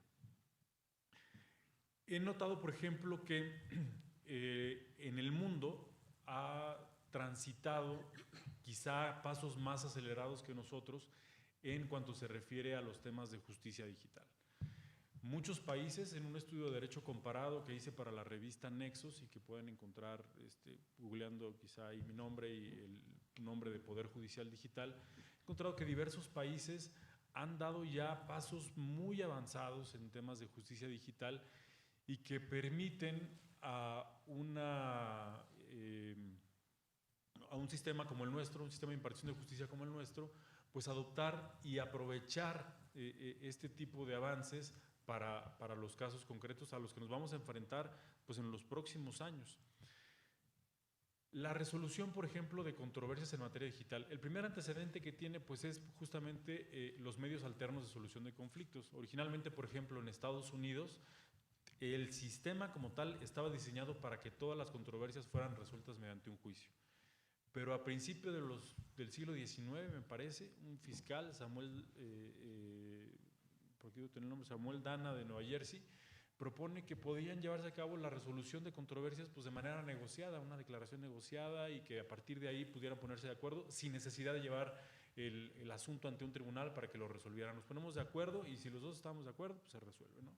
He notado, por ejemplo, que en el mundo ha transitado quizá a pasos más acelerados que nosotros en cuanto se refiere a los temas de justicia digital. Muchos países, en un estudio de derecho comparado que hice para la revista Nexos y que pueden encontrar googleando quizá ahí mi nombre y el nombre de Poder Judicial Digital, he encontrado que diversos países han dado ya pasos muy avanzados en temas de justicia digital y que permiten a un sistema como el nuestro, un sistema de impartición de justicia como el nuestro, pues adoptar y aprovechar este tipo de avances para los casos concretos a los que nos vamos a enfrentar pues en los próximos años. La resolución, por ejemplo, de controversias en materia digital. El primer antecedente que tiene pues es justamente los medios alternos de solución de conflictos. Originalmente, por ejemplo, en Estados Unidos, el sistema como tal estaba diseñado para que todas las controversias fueran resueltas mediante un juicio. Pero a principios del siglo XIX, me parece, un fiscal, Samuel Dana de Nueva Jersey, propone que podían llevarse a cabo la resolución de controversias pues, de manera negociada, una declaración negociada, y que a partir de ahí pudieran ponerse de acuerdo sin necesidad de llevar el asunto ante un tribunal para que lo resolvieran. Nos ponemos de acuerdo y si los dos estamos de acuerdo, pues se resuelve, ¿no?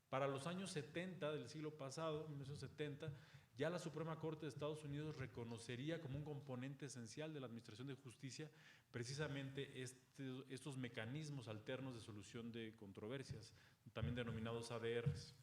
Para los años 70 del siglo pasado, 1970, ya la Suprema Corte de Estados Unidos reconocería como un componente esencial de la administración de justicia precisamente estos mecanismos alternos de solución de controversias, también denominados ADRs.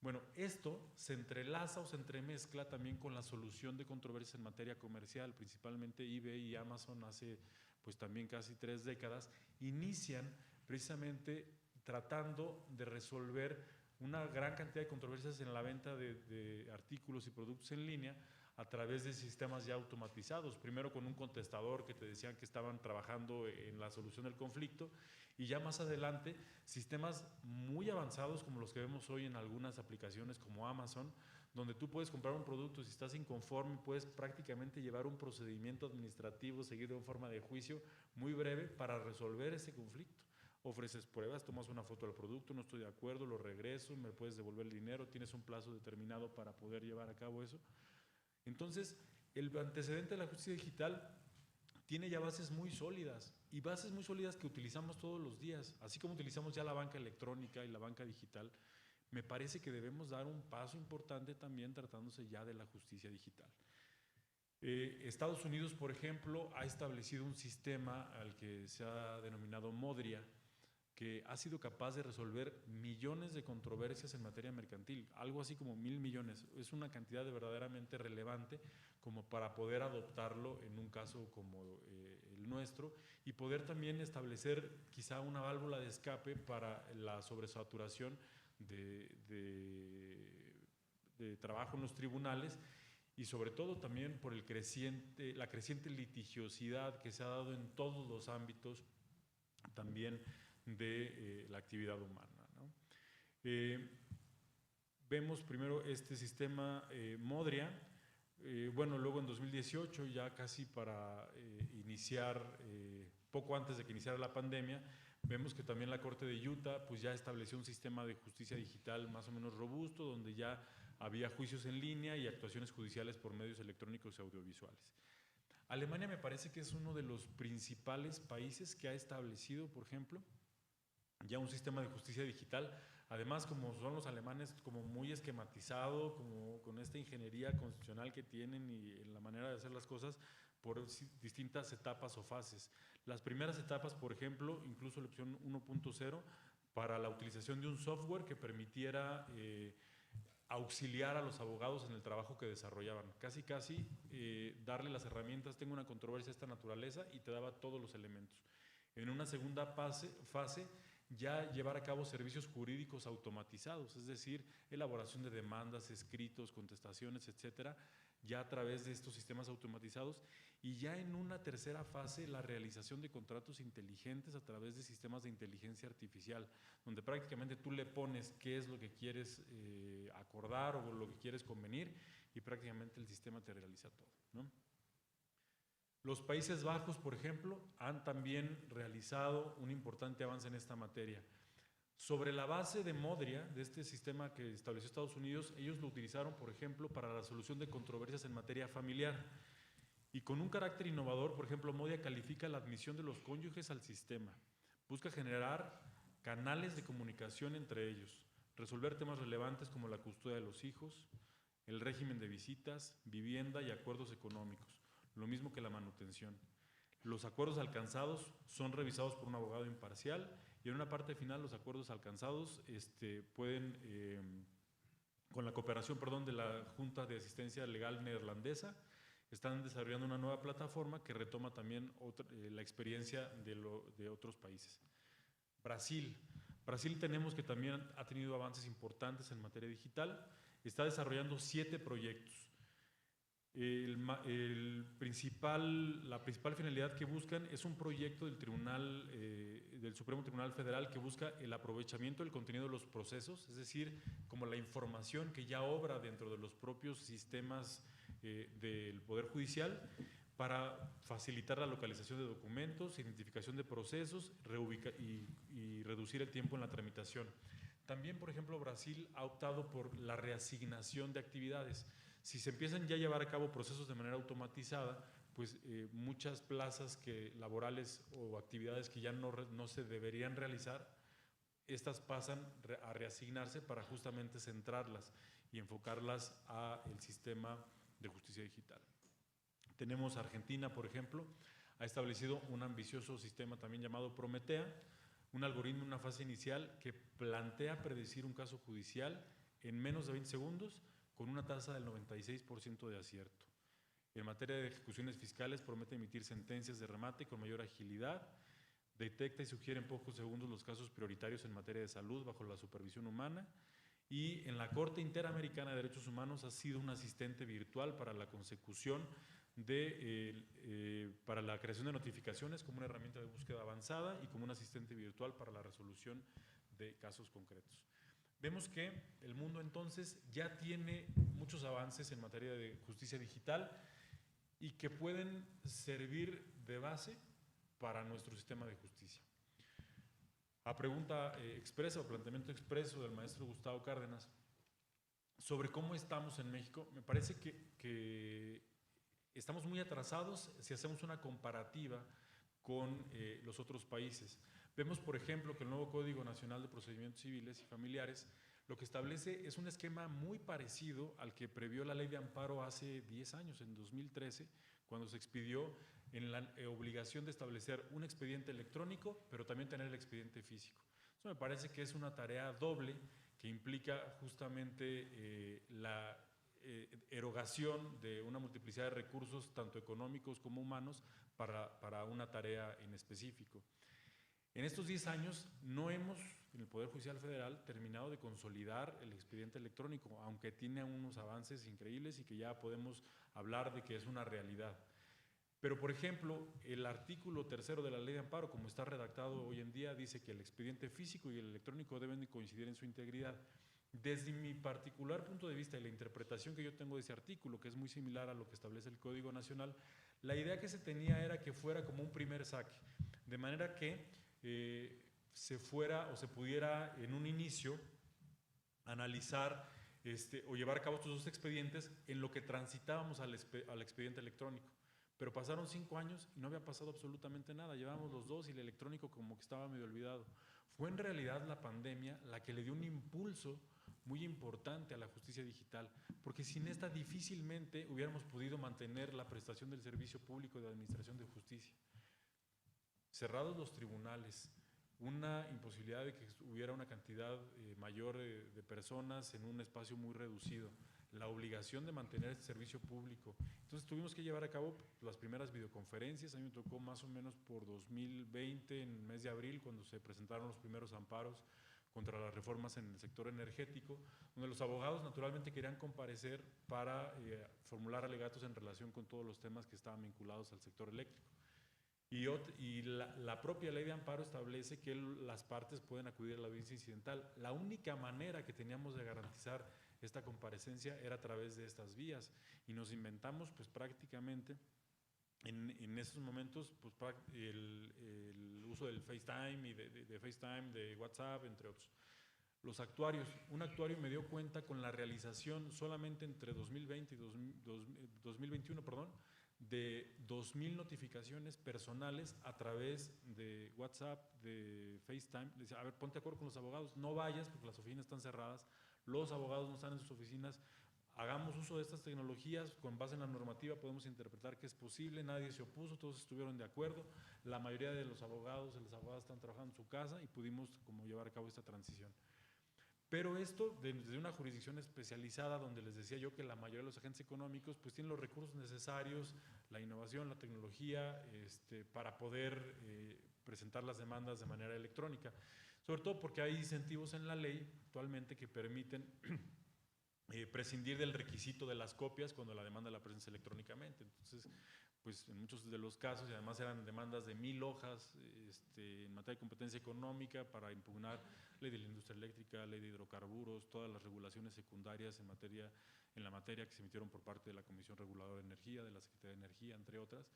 Bueno, esto se entrelaza o se entremezcla también con la solución de controversias en materia comercial, principalmente eBay y Amazon hace pues también casi 3 décadas, inician precisamente tratando de resolver una gran cantidad de controversias en la venta de artículos y productos en línea a través de sistemas ya automatizados, primero con un contestador que te decían que estaban trabajando en la solución del conflicto, y ya más adelante sistemas muy avanzados como los que vemos hoy en algunas aplicaciones como Amazon, donde tú puedes comprar un producto, si estás inconforme puedes prácticamente llevar un procedimiento administrativo seguido en forma de juicio muy breve para resolver ese conflicto. Ofreces pruebas, tomas una foto del producto, no estoy de acuerdo, lo regreso, me puedes devolver el dinero, tienes un plazo determinado para poder llevar a cabo eso. Entonces, el antecedente de la justicia digital tiene ya bases muy sólidas, y bases muy sólidas que utilizamos todos los días, así como utilizamos ya la banca electrónica y la banca digital. Me parece que debemos dar un paso importante también tratándose ya de la justicia digital. Estados Unidos, por ejemplo, ha establecido un sistema al que se ha denominado Modria, que ha sido capaz de resolver millones de controversias en materia mercantil, algo así como 1,000 millones. Es una cantidad de verdaderamente relevante como para poder adoptarlo en un caso como el nuestro, y poder también establecer quizá una válvula de escape para la sobresaturación de trabajo en los tribunales, y sobre todo también por la creciente litigiosidad que se ha dado en todos los ámbitos también de la actividad humana, ¿no? Vemos primero este sistema Modria, bueno, luego en 2018, ya casi para iniciar, poco antes de que iniciara la pandemia, vemos que también la Corte de Utah pues ya estableció un sistema de justicia digital más o menos robusto, donde ya había juicios en línea y actuaciones judiciales por medios electrónicos y audiovisuales. Alemania me parece que es uno de los principales países que ha establecido, por ejemplo, ya un sistema de justicia digital. Además, como son los alemanes, como muy esquematizado, como con esta ingeniería constitucional que tienen y en la manera de hacer las cosas por distintas etapas o fases. Las primeras etapas, por ejemplo, incluso la opción 1.0, para la utilización de un software que permitiera auxiliar a los abogados en el trabajo que desarrollaban. Casi darle las herramientas, tengo una controversia de esta naturaleza, y te daba todos los elementos. En una segunda fase ya llevar a cabo servicios jurídicos automatizados, es decir, elaboración de demandas, escritos, contestaciones, etcétera, ya a través de estos sistemas automatizados, y ya en una tercera fase la realización de contratos inteligentes a través de sistemas de inteligencia artificial, donde prácticamente tú le pones qué es lo que quieres acordar o lo que quieres convenir, y prácticamente el sistema te realiza todo, ¿no? Los Países Bajos, por ejemplo, han también realizado un importante avance en esta materia. Sobre la base de Modria, de este sistema que estableció Estados Unidos, ellos lo utilizaron, por ejemplo, para la solución de controversias en materia familiar. Y con un carácter innovador, por ejemplo, Modria califica la admisión de los cónyuges al sistema. Busca generar canales de comunicación entre ellos, resolver temas relevantes como la custodia de los hijos, el régimen de visitas, vivienda y acuerdos económicos, lo mismo que la manutención. Los acuerdos alcanzados son revisados por un abogado imparcial, y en una parte final los acuerdos alcanzados pueden con la cooperación, perdón, de la Junta de Asistencia Legal Neerlandesa, están desarrollando una nueva plataforma que retoma también la experiencia de otros países. Brasil. Brasil tenemos que también ha tenido avances importantes en materia digital. Está desarrollando 7 proyectos. La principal finalidad que buscan es un proyecto del Supremo Tribunal Federal que busca el aprovechamiento del contenido de los procesos, es decir, como la información que ya obra dentro de los propios sistemas del Poder Judicial para facilitar la localización de documentos, identificación de procesos y reducir el tiempo en la tramitación. También, por ejemplo, Brasil ha optado por la reasignación de actividades. Si se empiezan ya a llevar a cabo procesos de manera automatizada, pues muchas plazas laborales o actividades que ya no se deberían realizar, estas pasan a reasignarse para justamente centrarlas y enfocarlas al sistema de justicia digital. Tenemos Argentina, por ejemplo, ha establecido un ambicioso sistema también llamado Prometea, un algoritmo en una fase inicial que plantea predecir un caso judicial en menos de 20 segundos con una tasa del 96% de acierto. En materia de ejecuciones fiscales promete emitir sentencias de remate con mayor agilidad, detecta y sugiere en pocos segundos los casos prioritarios en materia de salud bajo la supervisión humana, y en la Corte Interamericana de Derechos Humanos ha sido un asistente virtual para la consecución para la creación de notificaciones como una herramienta de búsqueda avanzada y como un asistente virtual para la resolución de casos concretos. Vemos que el mundo entonces ya tiene muchos avances en materia de justicia digital y que pueden servir de base para nuestro sistema de justicia. A pregunta expresa o planteamiento expreso del maestro Gustavo Cárdenas sobre cómo estamos en México, me parece que estamos muy atrasados si hacemos una comparativa con los otros países. Vemos, por ejemplo, que el nuevo Código Nacional de Procedimientos Civiles y Familiares lo que establece es un esquema muy parecido al que previó la Ley de Amparo hace 10 años, en 2013, cuando se expidió en la obligación de establecer un expediente electrónico, pero también tener el expediente físico. Eso me parece que es una tarea doble que implica justamente la erogación de una multiplicidad de recursos, tanto económicos como humanos, para una tarea en específico. En estos 10 años no hemos, en el Poder Judicial Federal, terminado de consolidar el expediente electrónico, aunque tiene unos avances increíbles y que ya podemos hablar de que es una realidad. Pero, por ejemplo, el artículo 3 de la Ley de Amparo, como está redactado hoy en día, dice que el expediente físico y el electrónico deben de coincidir en su integridad. Desde mi particular punto de vista y la interpretación que yo tengo de ese artículo, que es muy similar a lo que establece el Código Nacional, la idea que se tenía era que fuera como un primer saque, de manera que se fuera o se pudiera en un inicio analizar o llevar a cabo estos dos expedientes en lo que transitábamos al expediente electrónico. Pero pasaron 5 años y no había pasado absolutamente nada. Llevábamos los dos y el electrónico como que estaba medio olvidado. Fue en realidad la pandemia la que le dio un impulso muy importante a la justicia digital, porque sin esta difícilmente hubiéramos podido mantener la prestación del servicio público de administración de justicia. Cerrados los tribunales, una imposibilidad de que hubiera una cantidad mayor de personas en un espacio muy reducido, la obligación de mantener este servicio público. Entonces tuvimos que llevar a cabo las primeras videoconferencias. A mí me tocó más o menos por 2020, en el mes de abril, cuando se presentaron los primeros amparos contra las reformas en el sector energético, donde los abogados naturalmente querían comparecer para formular alegatos en relación con todos los temas que estaban vinculados al sector eléctrico. Y la propia Ley de Amparo establece que las partes pueden acudir a la audiencia incidental. La única manera que teníamos de garantizar esta comparecencia era a través de estas vías, y nos inventamos pues prácticamente en esos momentos pues, el uso del FaceTime y de FaceTime, de WhatsApp, entre otros. Los actuarios, un actuario me dio cuenta con la realización solamente entre 2020 y 2021, de 2,000 notificaciones personales a través de WhatsApp, de FaceTime. Le decía, a ver, ponte de acuerdo con los abogados, no vayas porque las oficinas están cerradas, los abogados no están en sus oficinas, hagamos uso de estas tecnologías, con base en la normativa podemos interpretar que es posible, nadie se opuso, todos estuvieron de acuerdo, la mayoría de los abogados y las abogadas están trabajando en su casa y pudimos como llevar a cabo esta transición. Pero esto desde una jurisdicción especializada, donde les decía yo que la mayoría de los agentes económicos pues tienen los recursos necesarios, la innovación, la tecnología, para poder presentar las demandas de manera electrónica. Sobre todo porque hay incentivos en la ley actualmente que permiten prescindir del requisito de las copias cuando la demanda la presenta electrónicamente. Entonces, pues en muchos de los casos, y además eran demandas de 1000 hojas en materia de competencia económica para impugnar ley de la industria eléctrica, ley de hidrocarburos, todas las regulaciones secundarias en la materia que se emitieron por parte de la Comisión Reguladora de Energía, de la Secretaría de Energía, entre otras.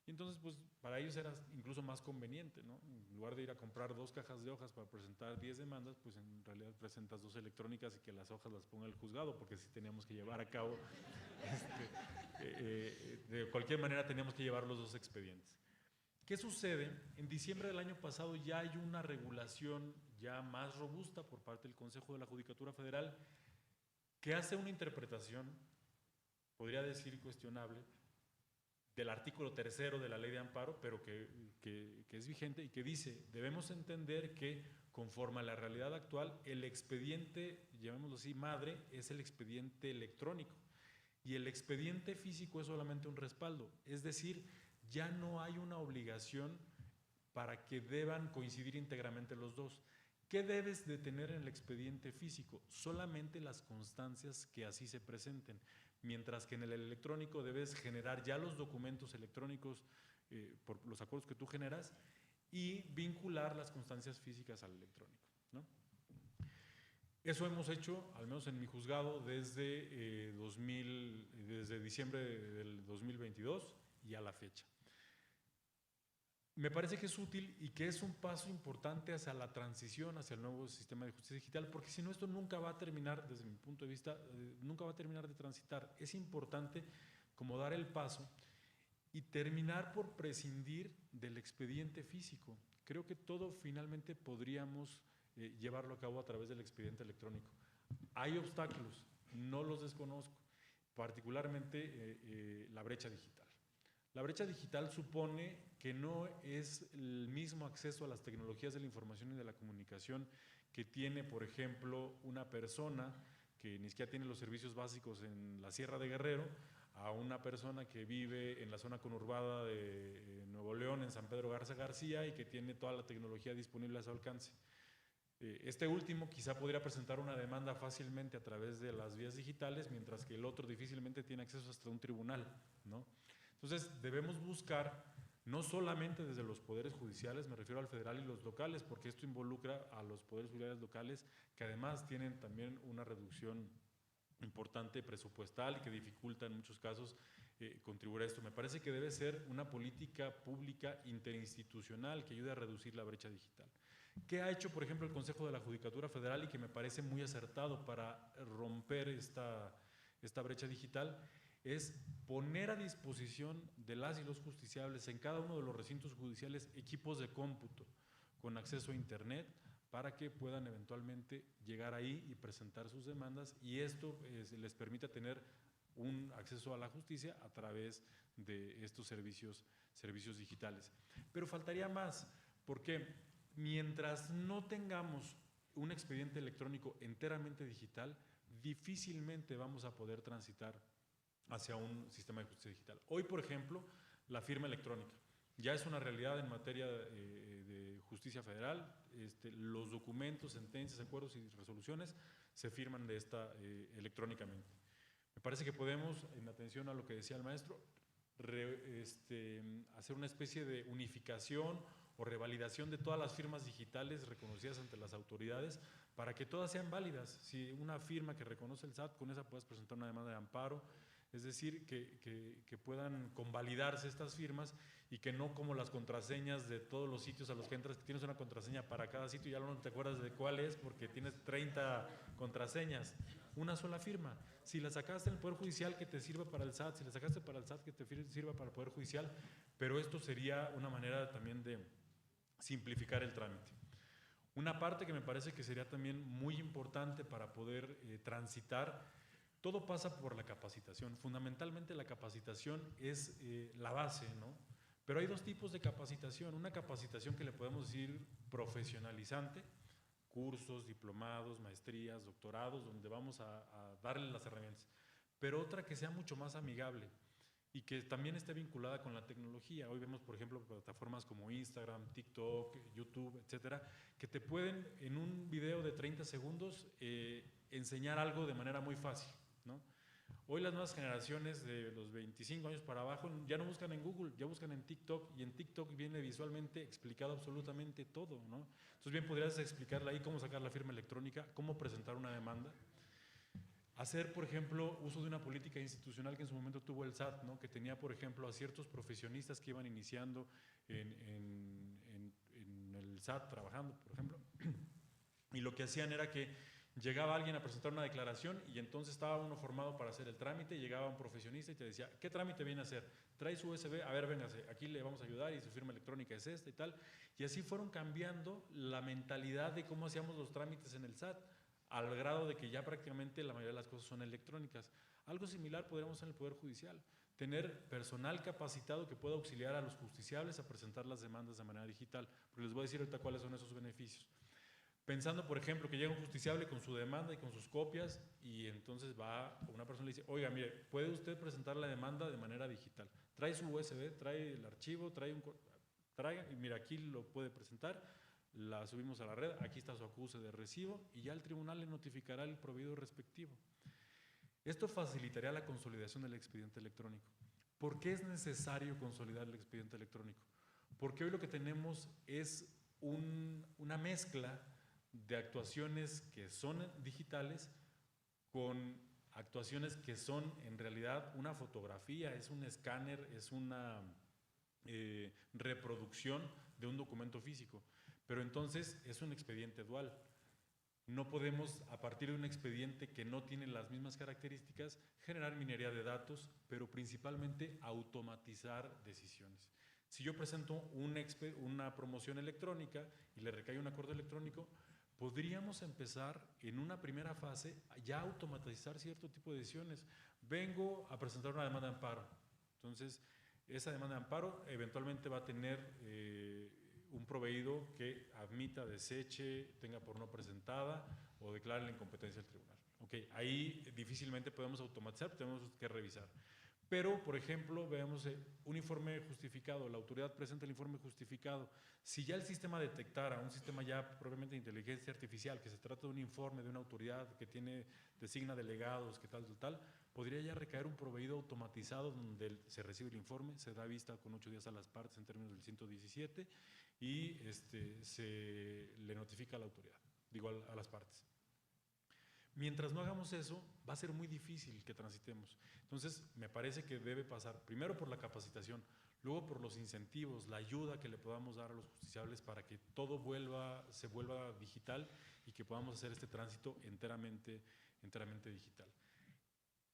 Y entonces, pues para ellos era incluso más conveniente, ¿no? En lugar de ir a comprar 2 cajas de hojas para presentar 10 demandas, pues en realidad presentas 2 electrónicas y que las hojas las ponga el juzgado, porque sí teníamos que llevar a cabo, de cualquier manera teníamos que llevar los 2 expedientes. ¿Qué sucede? En diciembre del año pasado ya hay una regulación ya más robusta por parte del Consejo de la Judicatura Federal que hace una interpretación, podría decir cuestionable, del artículo 3º de la Ley de Amparo, pero que es vigente y que dice, debemos entender que conforme a la realidad actual, el expediente, llamémoslo así, madre, es el expediente electrónico y el expediente físico es solamente un respaldo, es decir, ya no hay una obligación para que deban coincidir íntegramente los dos. ¿Qué debes de tener en el expediente físico? Solamente las constancias que así se presenten, mientras que en el electrónico debes generar ya los documentos electrónicos por los acuerdos que tú generas y vincular las constancias físicas al electrónico, ¿no? Eso hemos hecho, al menos en mi juzgado, desde diciembre del 2022 y a la fecha. Me parece que es útil y que es un paso importante hacia la transición, hacia el nuevo sistema de justicia digital, porque si no esto nunca va a terminar, desde mi punto de vista, nunca va a terminar de transitar. Es importante como dar el paso y terminar por prescindir del expediente físico. Creo que todo finalmente podríamos llevarlo a cabo a través del expediente electrónico. Hay obstáculos, no los desconozco, particularmente la brecha digital. La brecha digital supone que no es el mismo acceso a las tecnologías de la información y de la comunicación que tiene, por ejemplo, una persona que ni siquiera tiene los servicios básicos en la Sierra de Guerrero, a una persona que vive en la zona conurbada de Nuevo León, en San Pedro Garza García, y que tiene toda la tecnología disponible a su alcance. Este último quizá podría presentar una demanda fácilmente a través de las vías digitales, mientras que el otro difícilmente tiene acceso hasta un tribunal, ¿no? Entonces debemos buscar, no solamente desde los poderes judiciales, me refiero al federal y los locales, porque esto involucra a los poderes judiciales locales, que además tienen también una reducción importante presupuestal y que dificulta en muchos casos contribuir a esto. Me parece que debe ser una política pública interinstitucional que ayude a reducir la brecha digital. ¿Qué ha hecho, por ejemplo, el Consejo de la Judicatura Federal y que me parece muy acertado para romper esta brecha digital? Es poner a disposición de las y los justiciables en cada uno de los recintos judiciales equipos de cómputo con acceso a internet para que puedan eventualmente llegar ahí y presentar sus demandas, y esto les permite tener un acceso a la justicia a través de estos servicios digitales. Pero faltaría más, porque mientras no tengamos un expediente electrónico enteramente digital, difícilmente vamos a poder transitar hacia un sistema de justicia digital. Hoy, por ejemplo, la firma electrónica ya es una realidad en materia de justicia federal. Los documentos, sentencias, acuerdos y resoluciones se firman electrónicamente. Me parece que podemos, en atención a lo que decía el maestro, hacer una especie de unificación o revalidación de todas las firmas digitales reconocidas ante las autoridades para que todas sean válidas. Si una firma que reconoce el SAT, con esa puedes presentar una demanda de amparo. Es decir, que puedan convalidarse estas firmas y que no como las contraseñas de todos los sitios a los que entras, que tienes una contraseña para cada sitio y ya no te acuerdas de cuál es porque tienes 30 contraseñas. Una sola firma. Si la sacaste en el Poder Judicial, que te sirva para el SAT. Si la sacaste para el SAT, que te sirva para el Poder Judicial. Pero esto sería una manera también de simplificar el trámite. Una parte que me parece que sería también muy importante para poder transitar. Todo pasa por la capacitación. Fundamentalmente la capacitación es la base, ¿no? Pero hay dos tipos de capacitación. Una capacitación que le podemos decir profesionalizante, cursos, diplomados, maestrías, doctorados, donde vamos a darle las herramientas, pero otra que sea mucho más amigable y que también esté vinculada con la tecnología. Hoy vemos, por ejemplo, plataformas como Instagram, TikTok, YouTube, etcétera, que te pueden en un video de 30 segundos enseñar algo de manera muy fácil, ¿no? Hoy las nuevas generaciones de los 25 años para abajo ya no buscan en Google, ya buscan en TikTok, y en TikTok viene visualmente explicado absolutamente todo, ¿no? Entonces bien podrías explicarle ahí cómo sacar la firma electrónica, cómo presentar una demanda, hacer, por ejemplo, uso de una política institucional que en su momento tuvo el SAT, ¿no? Que tenía, por ejemplo, a ciertos profesionistas que iban iniciando en el SAT trabajando, por ejemplo, y lo que hacían era que llegaba alguien a presentar una declaración y entonces estaba uno formado para hacer el trámite, llegaba un profesionista y te decía, ¿qué trámite viene a hacer? ¿Trae su USB? A ver, véngase, aquí le vamos a ayudar y su firma electrónica es esta y tal. Y así fueron cambiando la mentalidad de cómo hacíamos los trámites en el SAT, al grado de que ya prácticamente la mayoría de las cosas son electrónicas. Algo similar podríamos en el Poder Judicial, tener personal capacitado que pueda auxiliar a los justiciables a presentar las demandas de manera digital, porque les voy a decir ahorita cuáles son esos beneficios. Pensando, por ejemplo, que llega un justiciable con su demanda y con sus copias y entonces va una persona y le dice, oiga, mire, ¿puede usted presentar la demanda de manera digital? Trae su USB, trae el archivo, trae y mira, aquí lo puede presentar, la subimos a la red, aquí está su acuse de recibo y ya el tribunal le notificará el proveedor respectivo. Esto facilitaría la consolidación del expediente electrónico. ¿Por qué es necesario consolidar el expediente electrónico? Porque hoy lo que tenemos es una mezcla de actuaciones que son digitales con actuaciones que son en realidad una fotografía, es un escáner, es una reproducción de un documento físico, pero entonces es un expediente dual. No podemos, a partir de un expediente que no tiene las mismas características, generar minería de datos, pero principalmente automatizar decisiones. Si yo presento una promoción electrónica y le recae un acuerdo electrónico, podríamos empezar en una primera fase ya a automatizar cierto tipo de decisiones. Vengo a presentar una demanda de amparo. Entonces, esa demanda de amparo eventualmente va a tener un proveído que admita, deseche, tenga por no presentada o declare la incompetencia del tribunal. Okay, ahí difícilmente podemos automatizar, tenemos que revisar. Pero, por ejemplo, veamos un informe justificado, la autoridad presenta el informe justificado. Si ya el sistema detectara, un sistema ya probablemente de inteligencia artificial, que se trata de un informe de una autoridad que designa delegados, que tal, podría ya recaer un proveído automatizado donde se recibe el informe, se da vista con 8 días a las partes en términos del 117 y se le notifica a la autoridad, digo a las partes. Mientras no hagamos eso, va a ser muy difícil que transitemos. Entonces, me parece que debe pasar primero por la capacitación, luego por los incentivos, la ayuda que le podamos dar a los justiciables para que todo se vuelva digital y que podamos hacer este tránsito enteramente digital.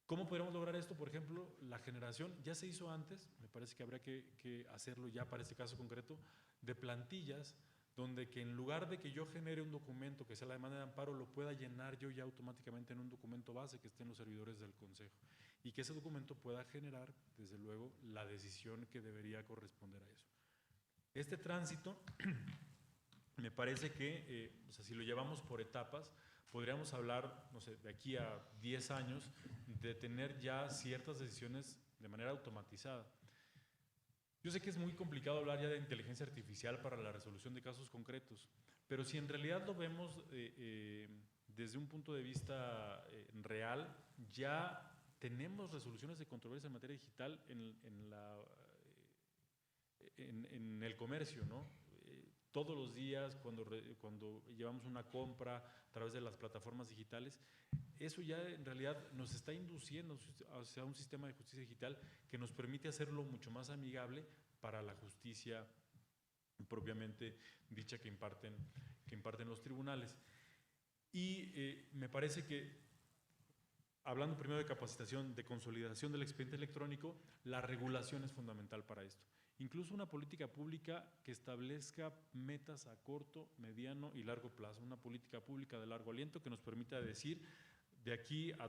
¿Cómo podríamos lograr esto? Por ejemplo, la generación, ya se hizo antes, me parece que habría que hacerlo ya para este caso concreto, de plantillas donde que en lugar de que yo genere un documento que sea la demanda de amparo, lo pueda llenar yo ya automáticamente en un documento base que esté en los servidores del Consejo y que ese documento pueda generar, desde luego, la decisión que debería corresponder a eso. Este tránsito, me parece que, si lo llevamos por etapas, podríamos hablar, no sé, de aquí a 10 años, de tener ya ciertas decisiones de manera automatizada. Yo sé que es muy complicado hablar ya de inteligencia artificial para la resolución de casos concretos, pero si en realidad lo vemos desde un punto de vista real, ya tenemos resoluciones de controversia en materia digital en el comercio, ¿no? Todos los días cuando llevamos una compra a través de las plataformas digitales, eso ya en realidad nos está induciendo hacia un sistema de justicia digital que nos permite hacerlo mucho más amigable para la justicia propiamente dicha que imparten los tribunales. Y me parece que, hablando primero de capacitación, de consolidación del expediente electrónico, la regulación es fundamental para esto. Incluso una política pública que establezca metas a corto, mediano y largo plazo, una política pública de largo aliento que nos permita decir de aquí a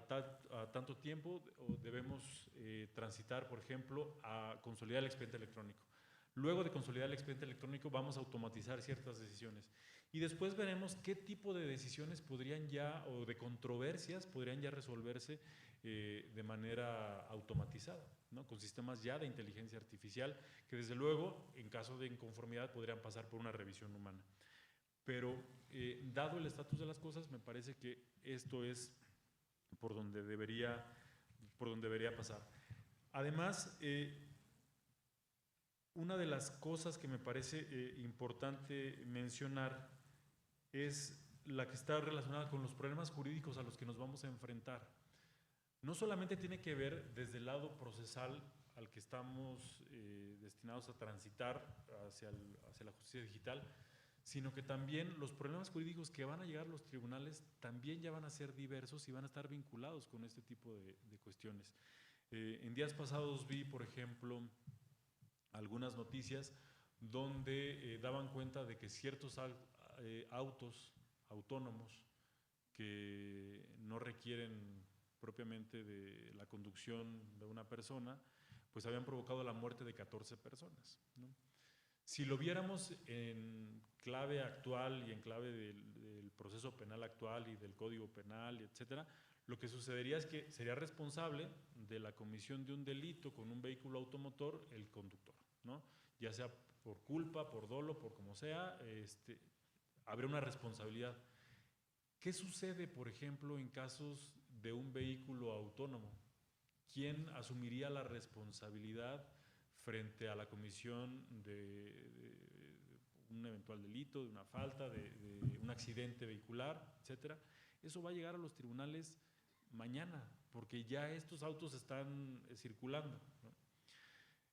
tanto tiempo debemos transitar, por ejemplo, a consolidar el expediente electrónico. Luego de consolidar el expediente electrónico vamos a automatizar ciertas decisiones y después veremos qué tipo de decisiones podrían ya, o de controversias podrían ya resolverse de manera automatizada, ¿no? Con sistemas ya de inteligencia artificial que desde luego en caso de inconformidad podrían pasar por una revisión humana. Pero dado el estatus de las cosas, me parece que esto es por donde debería pasar. Además, una de las cosas que me parece importante mencionar es la que está relacionada con los problemas jurídicos a los que nos vamos a enfrentar. No solamente tiene que ver desde el lado procesal al que estamos destinados a transitar hacia la justicia digital, sino que también los problemas jurídicos que van a llegar a los tribunales también ya van a ser diversos y van a estar vinculados con este tipo de cuestiones. En días pasados vi, por ejemplo, algunas noticias donde daban cuenta de que ciertos autos autónomos que no requieren propiamente de la conducción de una persona, pues habían provocado la muerte de 14 personas, ¿no? Si lo viéramos en clave actual y en clave del proceso penal actual y del Código Penal, etcétera, lo que sucedería es que sería responsable de la comisión de un delito con un vehículo automotor el conductor, ¿no? Ya sea por culpa, por dolo, por como sea, habría una responsabilidad. ¿Qué sucede, por ejemplo, en casos de un vehículo autónomo? ¿Quién asumiría la responsabilidad frente a la comisión de un eventual delito, de una falta, de un accidente vehicular, etcétera? Eso va a llegar a los tribunales mañana, porque ya estos autos están circulando, ¿no?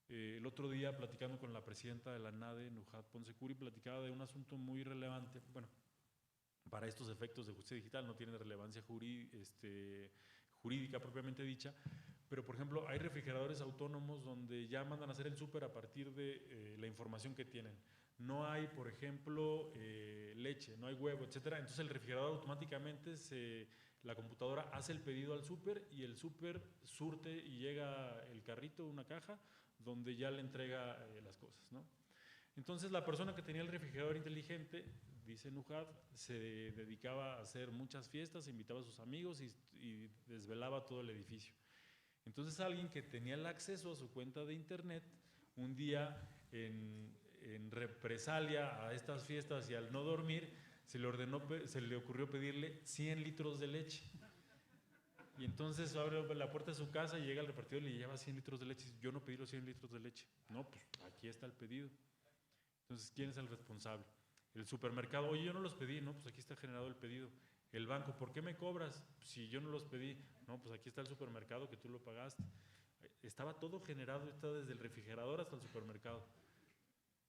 El otro día, platicando con la presidenta de la NADE, Nujat Ponsecuri, platicaba de un asunto muy relevante. Bueno, para estos efectos de justicia digital no tiene relevancia jurídica propiamente dicha, pero por ejemplo hay refrigeradores autónomos donde ya mandan a hacer el súper a partir de la información que tienen. No hay, por ejemplo, leche, no hay huevo, etcétera. Entonces el refrigerador automáticamente, la computadora hace el pedido al súper y el súper surte y llega el carrito, una caja, donde ya le entrega las cosas, ¿no? Entonces la persona que tenía el refrigerador inteligente, dice Nujat, se dedicaba a hacer muchas fiestas, invitaba a sus amigos y desvelaba todo el edificio. Entonces alguien que tenía el acceso a su cuenta de internet, un día en represalia a estas fiestas y al no dormir, se le ocurrió pedirle 100 litros de leche. Y entonces abre la puerta de su casa y llega el repartidor y le lleva 100 litros de leche. Y dice, yo no pedí los 100 litros de leche. No, pues aquí está el pedido. Entonces, ¿quién es el responsable? El supermercado, oye, yo no los pedí. No, pues aquí está generado el pedido. El banco, ¿por qué me cobras si yo no los pedí? No, pues aquí está el supermercado que tú lo pagaste. Estaba todo generado, está desde el refrigerador hasta el supermercado.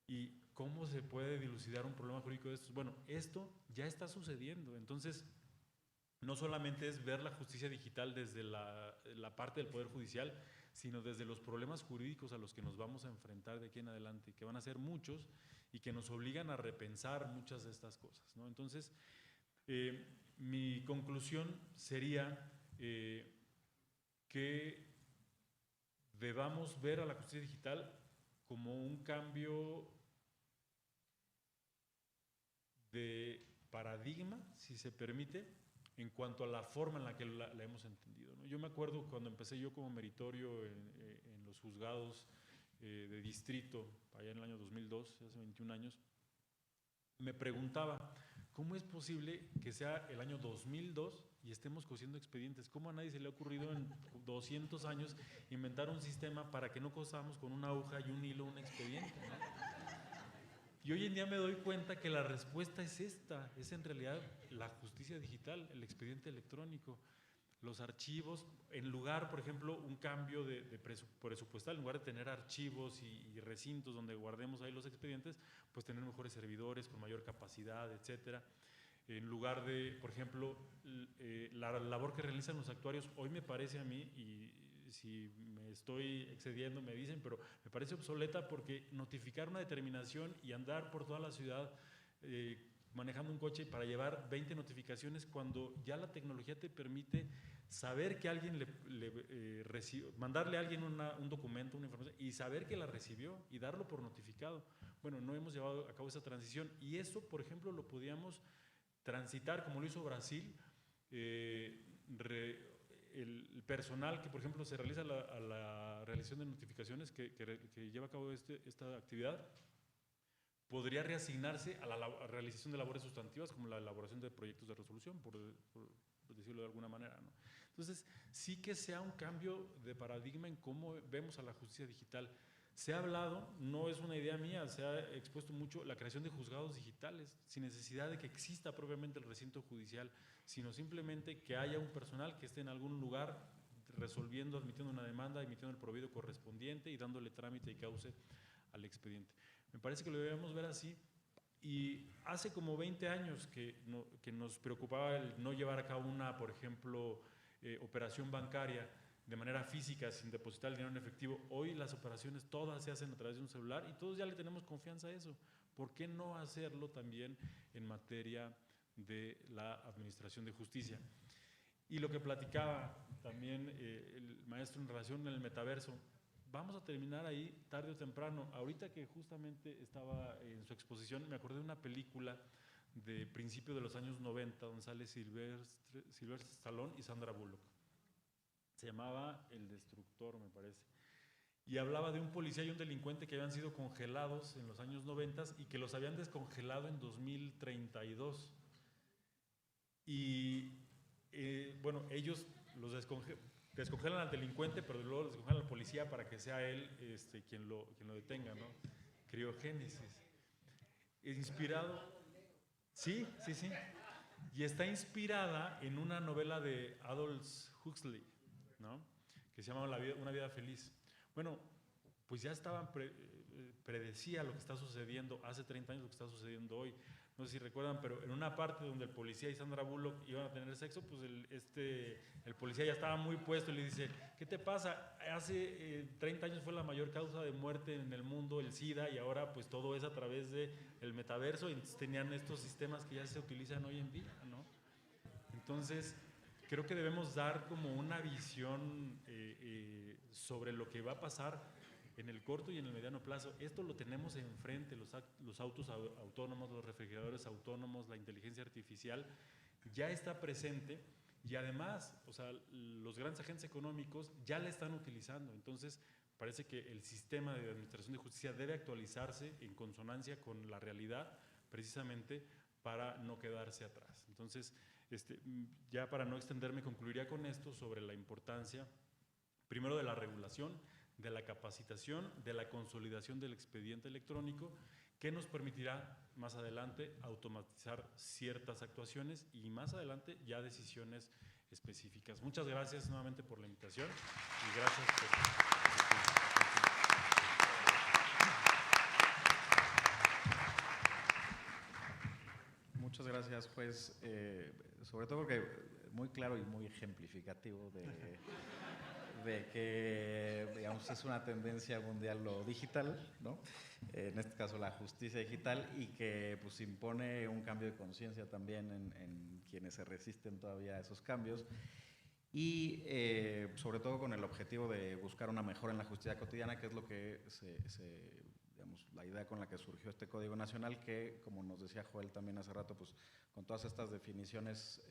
¿Y cómo se puede dilucidar un problema jurídico de estos? Bueno, esto ya está sucediendo. Entonces, no solamente es ver la justicia digital desde la parte del Poder Judicial, sino desde los problemas jurídicos a los que nos vamos a enfrentar de aquí en adelante, que van a ser muchos y que nos obligan a repensar muchas de estas cosas, ¿no? Entonces, mi conclusión sería que debamos ver a la justicia digital como un cambio de paradigma, si se permite, en cuanto a la forma en la que la hemos entendido, ¿no? Yo me acuerdo cuando empecé yo como meritorio en los juzgados de distrito, allá en el año 2002, hace 21 años, me preguntaba, ¿cómo es posible que sea el año 2002 y estemos cosiendo expedientes? ¿Cómo a nadie se le ha ocurrido en 200 años inventar un sistema para que no cosamos con una aguja y un hilo un expediente, ¿no? Y hoy en día me doy cuenta que la respuesta es esta, es en realidad la justicia digital, el expediente electrónico, los archivos, en lugar, por ejemplo, un cambio de presupuestal, en lugar de tener archivos y recintos donde guardemos ahí los expedientes, pues tener mejores servidores con mayor capacidad, etcétera. En lugar de, por ejemplo, la labor que realizan los actuarios, hoy me parece a mí, y si me estoy excediendo me dicen, pero me parece obsoleta porque notificar una determinación y andar por toda la ciudad manejando un coche para llevar 20 notificaciones cuando ya la tecnología te permite saber que alguien mandarle a alguien un documento, una información y saber que la recibió y darlo por notificado. Bueno, no hemos llevado a cabo esa transición y eso, por ejemplo, lo podíamos transitar como lo hizo Brasil. El personal que, por ejemplo, se realiza a la realización de notificaciones que lleva a cabo esta actividad, podría reasignarse a la realización de labores sustantivas como la elaboración de proyectos de resolución, por decirlo de alguna manera, ¿no? Entonces, sí que sea un cambio de paradigma en cómo vemos a la justicia digital. Se ha hablado, no es una idea mía, se ha expuesto mucho la creación de juzgados digitales, sin necesidad de que exista propiamente el recinto judicial, sino simplemente que haya un personal que esté en algún lugar resolviendo, admitiendo una demanda, emitiendo el proveído correspondiente y dándole trámite y cauce al expediente. Me parece que lo debemos ver así. Y hace como 20 años que nos preocupaba el no llevar a cabo una, por ejemplo, operación bancaria de manera física sin depositar el dinero en efectivo. Hoy las operaciones todas se hacen a través de un celular y todos ya le tenemos confianza a eso. ¿Por qué no hacerlo también en materia de la administración de justicia? Y lo que platicaba también el maestro en relación con el metaverso, vamos a terminar ahí tarde o temprano. Ahorita que justamente estaba en su exposición, me acordé de una película de principio de los años 90 donde sale Sylvester Stallone y Sandra Bullock. Se llamaba El Destructor, me parece. Y hablaba de un policía y un delincuente que habían sido congelados en los años 90 y que los habían descongelado en 2032. Y bueno, ellos los descongelan al delincuente, pero luego los descongelan al policía para que sea él quien lo detenga, ¿no? Criogénesis. Inspirado. Sí. Y está inspirada en una novela de Aldous Huxley, ¿no? Que se llama Una vida feliz. Bueno, pues ya predecía lo que está sucediendo hace 30 años, lo que está sucediendo hoy. No sé si recuerdan, pero en una parte donde el policía y Sandra Bullock iban a tener sexo, pues el policía ya estaba muy puesto y le dice, ¿qué te pasa? Hace 30 años fue la mayor causa de muerte en el mundo, el SIDA, y ahora pues todo es a través del metaverso, y entonces tenían estos sistemas que ya se utilizan hoy en día, ¿no? Entonces, creo que debemos dar como una visión sobre lo que va a pasar en el corto y en el mediano plazo. Esto lo tenemos enfrente, los autos autónomos, los refrigeradores autónomos, la inteligencia artificial, ya está presente y además, o sea, los grandes agentes económicos ya la están utilizando. Entonces, parece que el sistema de administración de justicia debe actualizarse en consonancia con la realidad, precisamente para no quedarse atrás. Entonces, ya para no extenderme, concluiría con esto sobre la importancia, primero, de la regulación, de la capacitación, de la consolidación del expediente electrónico, que nos permitirá más adelante automatizar ciertas actuaciones y más adelante ya decisiones específicas. Muchas gracias nuevamente por la invitación y gracias por... Muchas gracias, juez, sobre todo porque muy claro y muy ejemplificativo de que, digamos, es una tendencia mundial lo digital, ¿no? En este caso la justicia digital, y que pues impone un cambio de conciencia también en quienes se resisten todavía a esos cambios, y sobre todo con el objetivo de buscar una mejora en la justicia cotidiana, que es lo que digamos, la idea con la que surgió este Código Nacional, que, como nos decía Joel también hace rato, pues con todas estas definiciones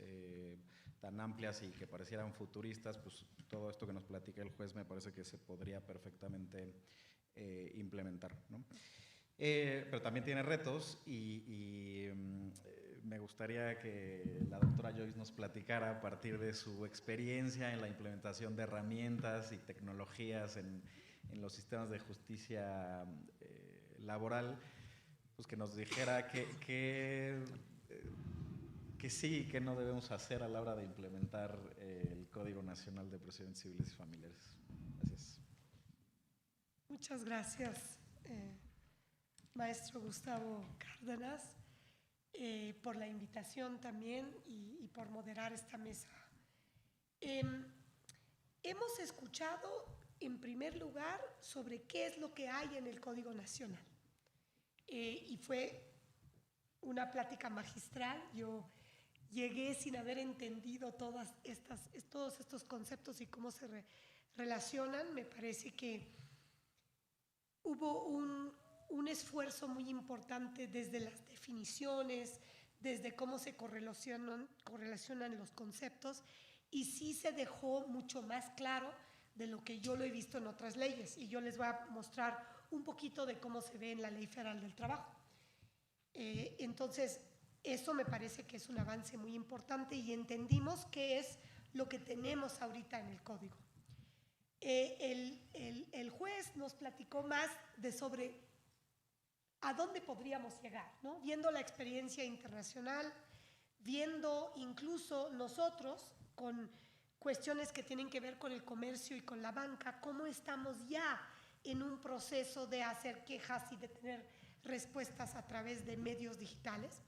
tan amplias y que parecieran futuristas, pues todo esto que nos platica el juez me parece que se podría perfectamente implementar, ¿no? Pero también tiene retos y me gustaría que la doctora Joyce nos platicara, a partir de su experiencia en la implementación de herramientas y tecnologías en los sistemas de justicia laboral, pues que nos dijera que sí y que no debemos hacer a la hora de implementar el Código Nacional de Procedimientos Civiles y Familiares. Gracias. Muchas gracias, maestro Gustavo Cárdenas, por la invitación también y por moderar esta mesa. Hemos escuchado, en primer lugar, sobre qué es lo que hay en el Código Nacional. Y fue una plática magistral. Yo llegué sin haber entendido todos estos conceptos y cómo se relacionan. Me parece que hubo un esfuerzo muy importante desde las definiciones, desde cómo se correlacionan los conceptos, y sí se dejó mucho más claro de lo que yo lo he visto en otras leyes. Y yo les voy a mostrar un poquito de cómo se ve en la Ley Federal del Trabajo. Entonces, eso me parece que es un avance muy importante y entendimos qué es lo que tenemos ahorita en el código. El juez nos platicó más sobre a dónde podríamos llegar, ¿no? Viendo la experiencia internacional, viendo incluso nosotros con cuestiones que tienen que ver con el comercio y con la banca, cómo estamos ya en un proceso de hacer quejas y de tener respuestas a través de medios digitales.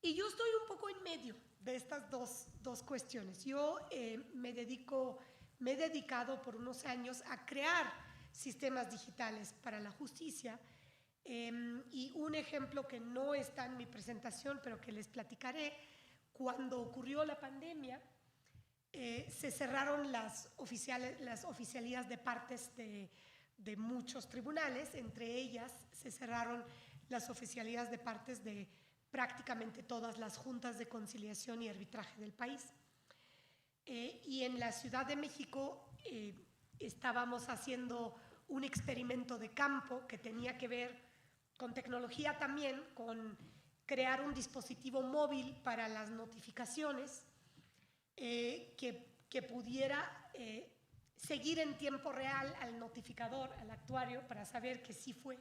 Y yo estoy un poco en medio de estas dos cuestiones. Yo me he dedicado por unos años a crear sistemas digitales para la justicia, y un ejemplo que no está en mi presentación, pero que les platicaré: cuando ocurrió la pandemia, se cerraron las oficialías de partes de muchos tribunales. Entre ellas se cerraron las oficialías de partes de prácticamente todas las juntas de conciliación y arbitraje del país. Y en la Ciudad de México estábamos haciendo un experimento de campo que tenía que ver con tecnología también, con crear un dispositivo móvil para las notificaciones que pudiera seguir en tiempo real al notificador, al actuario, para saber que sí fue.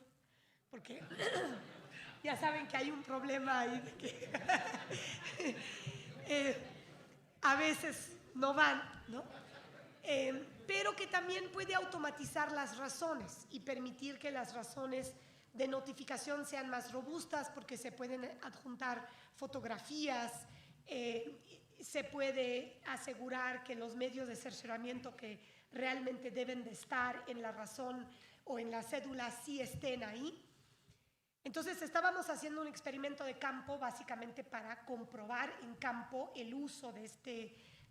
Porque ya saben que hay un problema ahí de que a veces no van, ¿no? Pero que también puede automatizar las razones y permitir que las razones de notificación sean más robustas, porque se pueden adjuntar fotografías, se puede asegurar que los medios de cercioramiento que realmente deben de estar en la razón o en la cédula sí estén ahí. Entonces estábamos haciendo un experimento de campo básicamente para comprobar en campo el uso de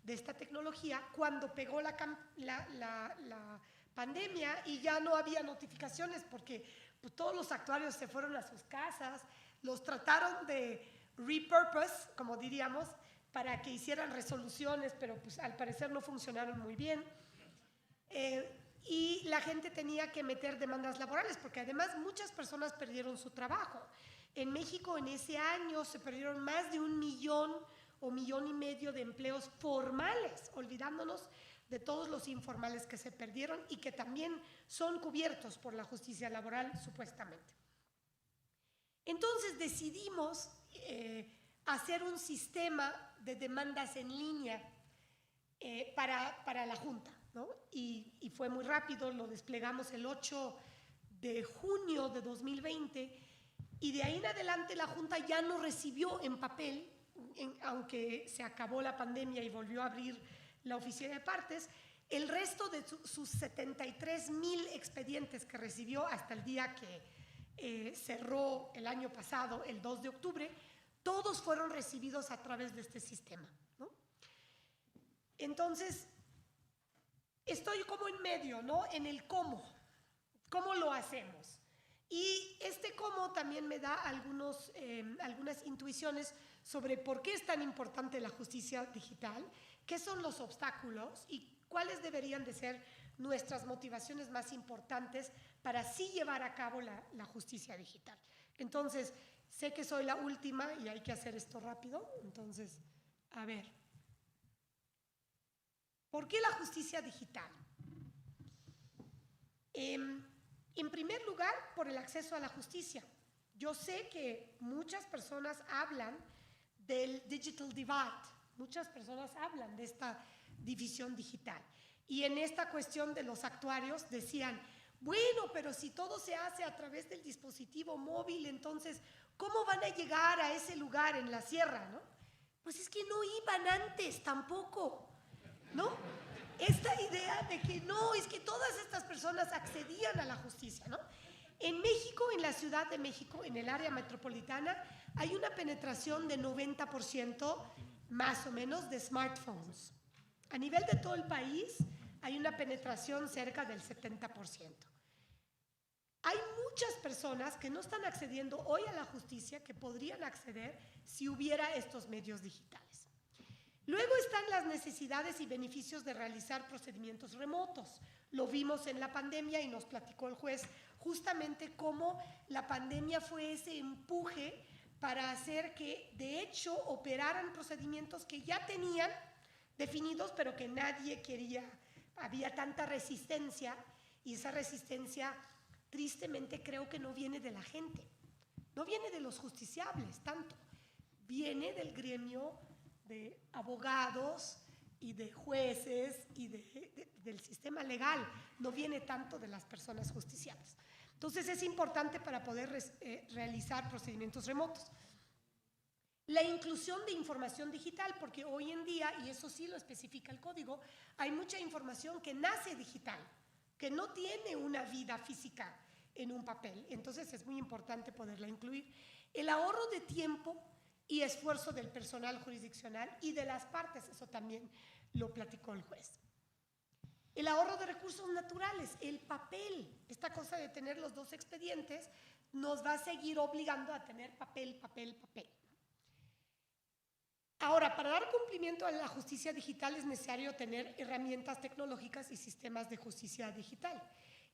esta tecnología cuando pegó la pandemia y ya no había notificaciones porque pues, todos los actuarios se fueron a sus casas, los trataron de repurpose, como diríamos, para que hicieran resoluciones, pero pues al parecer no funcionaron muy bien. Y la gente tenía que meter demandas laborales, porque además muchas personas perdieron su trabajo. En México en ese año se perdieron más de 1 millón o 1,5 millones de empleos formales, olvidándonos de todos los informales que se perdieron y que también son cubiertos por la justicia laboral, supuestamente. Entonces decidimos hacer un sistema de demandas en línea para la Junta, ¿no? Y fue muy rápido, lo desplegamos el 8 de junio de 2020 y de ahí en adelante la Junta ya no recibió en papel, aunque se acabó la pandemia y volvió a abrir la oficina de partes, el resto de sus 73,000 expedientes que recibió hasta el día que cerró el año pasado, el 2 de octubre, todos fueron recibidos a través de este sistema, ¿no? Entonces, estoy como en medio, ¿no? En el cómo lo hacemos. Y este cómo también me da algunas intuiciones sobre por qué es tan importante la justicia digital, qué son los obstáculos y cuáles deberían de ser nuestras motivaciones más importantes para así llevar a cabo la justicia digital. Entonces, sé que soy la última y hay que hacer esto rápido. Entonces, a ver. ¿Por qué la justicia digital? En primer lugar, por el acceso a la justicia. Yo sé que muchas personas hablan del digital divide, muchas personas hablan de esta división digital. Y en esta cuestión de los actuarios decían, bueno, pero si todo se hace a través del dispositivo móvil, entonces, ¿cómo van a llegar a ese lugar en la sierra, no? Pues es que no iban antes tampoco, ¿no? Esta idea de que no, es que todas estas personas accedían a la justicia, ¿no? En México, en la Ciudad de México, en el área metropolitana, hay una penetración de 90% más o menos de smartphones. A nivel de todo el país hay una penetración cerca del 70%. Hay muchas personas que no están accediendo hoy a la justicia que podrían acceder si hubiera estos medios digitales. Luego están las necesidades y beneficios de realizar procedimientos remotos. Lo vimos en la pandemia y nos platicó el juez justamente cómo la pandemia fue ese empuje para hacer que, de hecho, operaran procedimientos que ya tenían definidos, pero que nadie quería. Había tanta resistencia, y esa resistencia, tristemente, creo que no viene de la gente, no viene de los justiciables tanto, viene del gremio de abogados y de jueces y del sistema legal, no viene tanto de las personas justiciables. Entonces es importante para poder realizar procedimientos remotos. La inclusión de información digital, porque hoy en día, y eso sí lo especifica el código, hay mucha información que nace digital, que no tiene una vida física en un papel. Entonces es muy importante poderla incluir. El ahorro de tiempo y esfuerzo del personal jurisdiccional y de las partes, eso también lo platicó el juez. El ahorro de recursos naturales, el papel, esta cosa de tener los dos expedientes nos va a seguir obligando a tener papel, papel, papel. Ahora, para dar cumplimiento a la justicia digital es necesario tener herramientas tecnológicas y sistemas de justicia digital.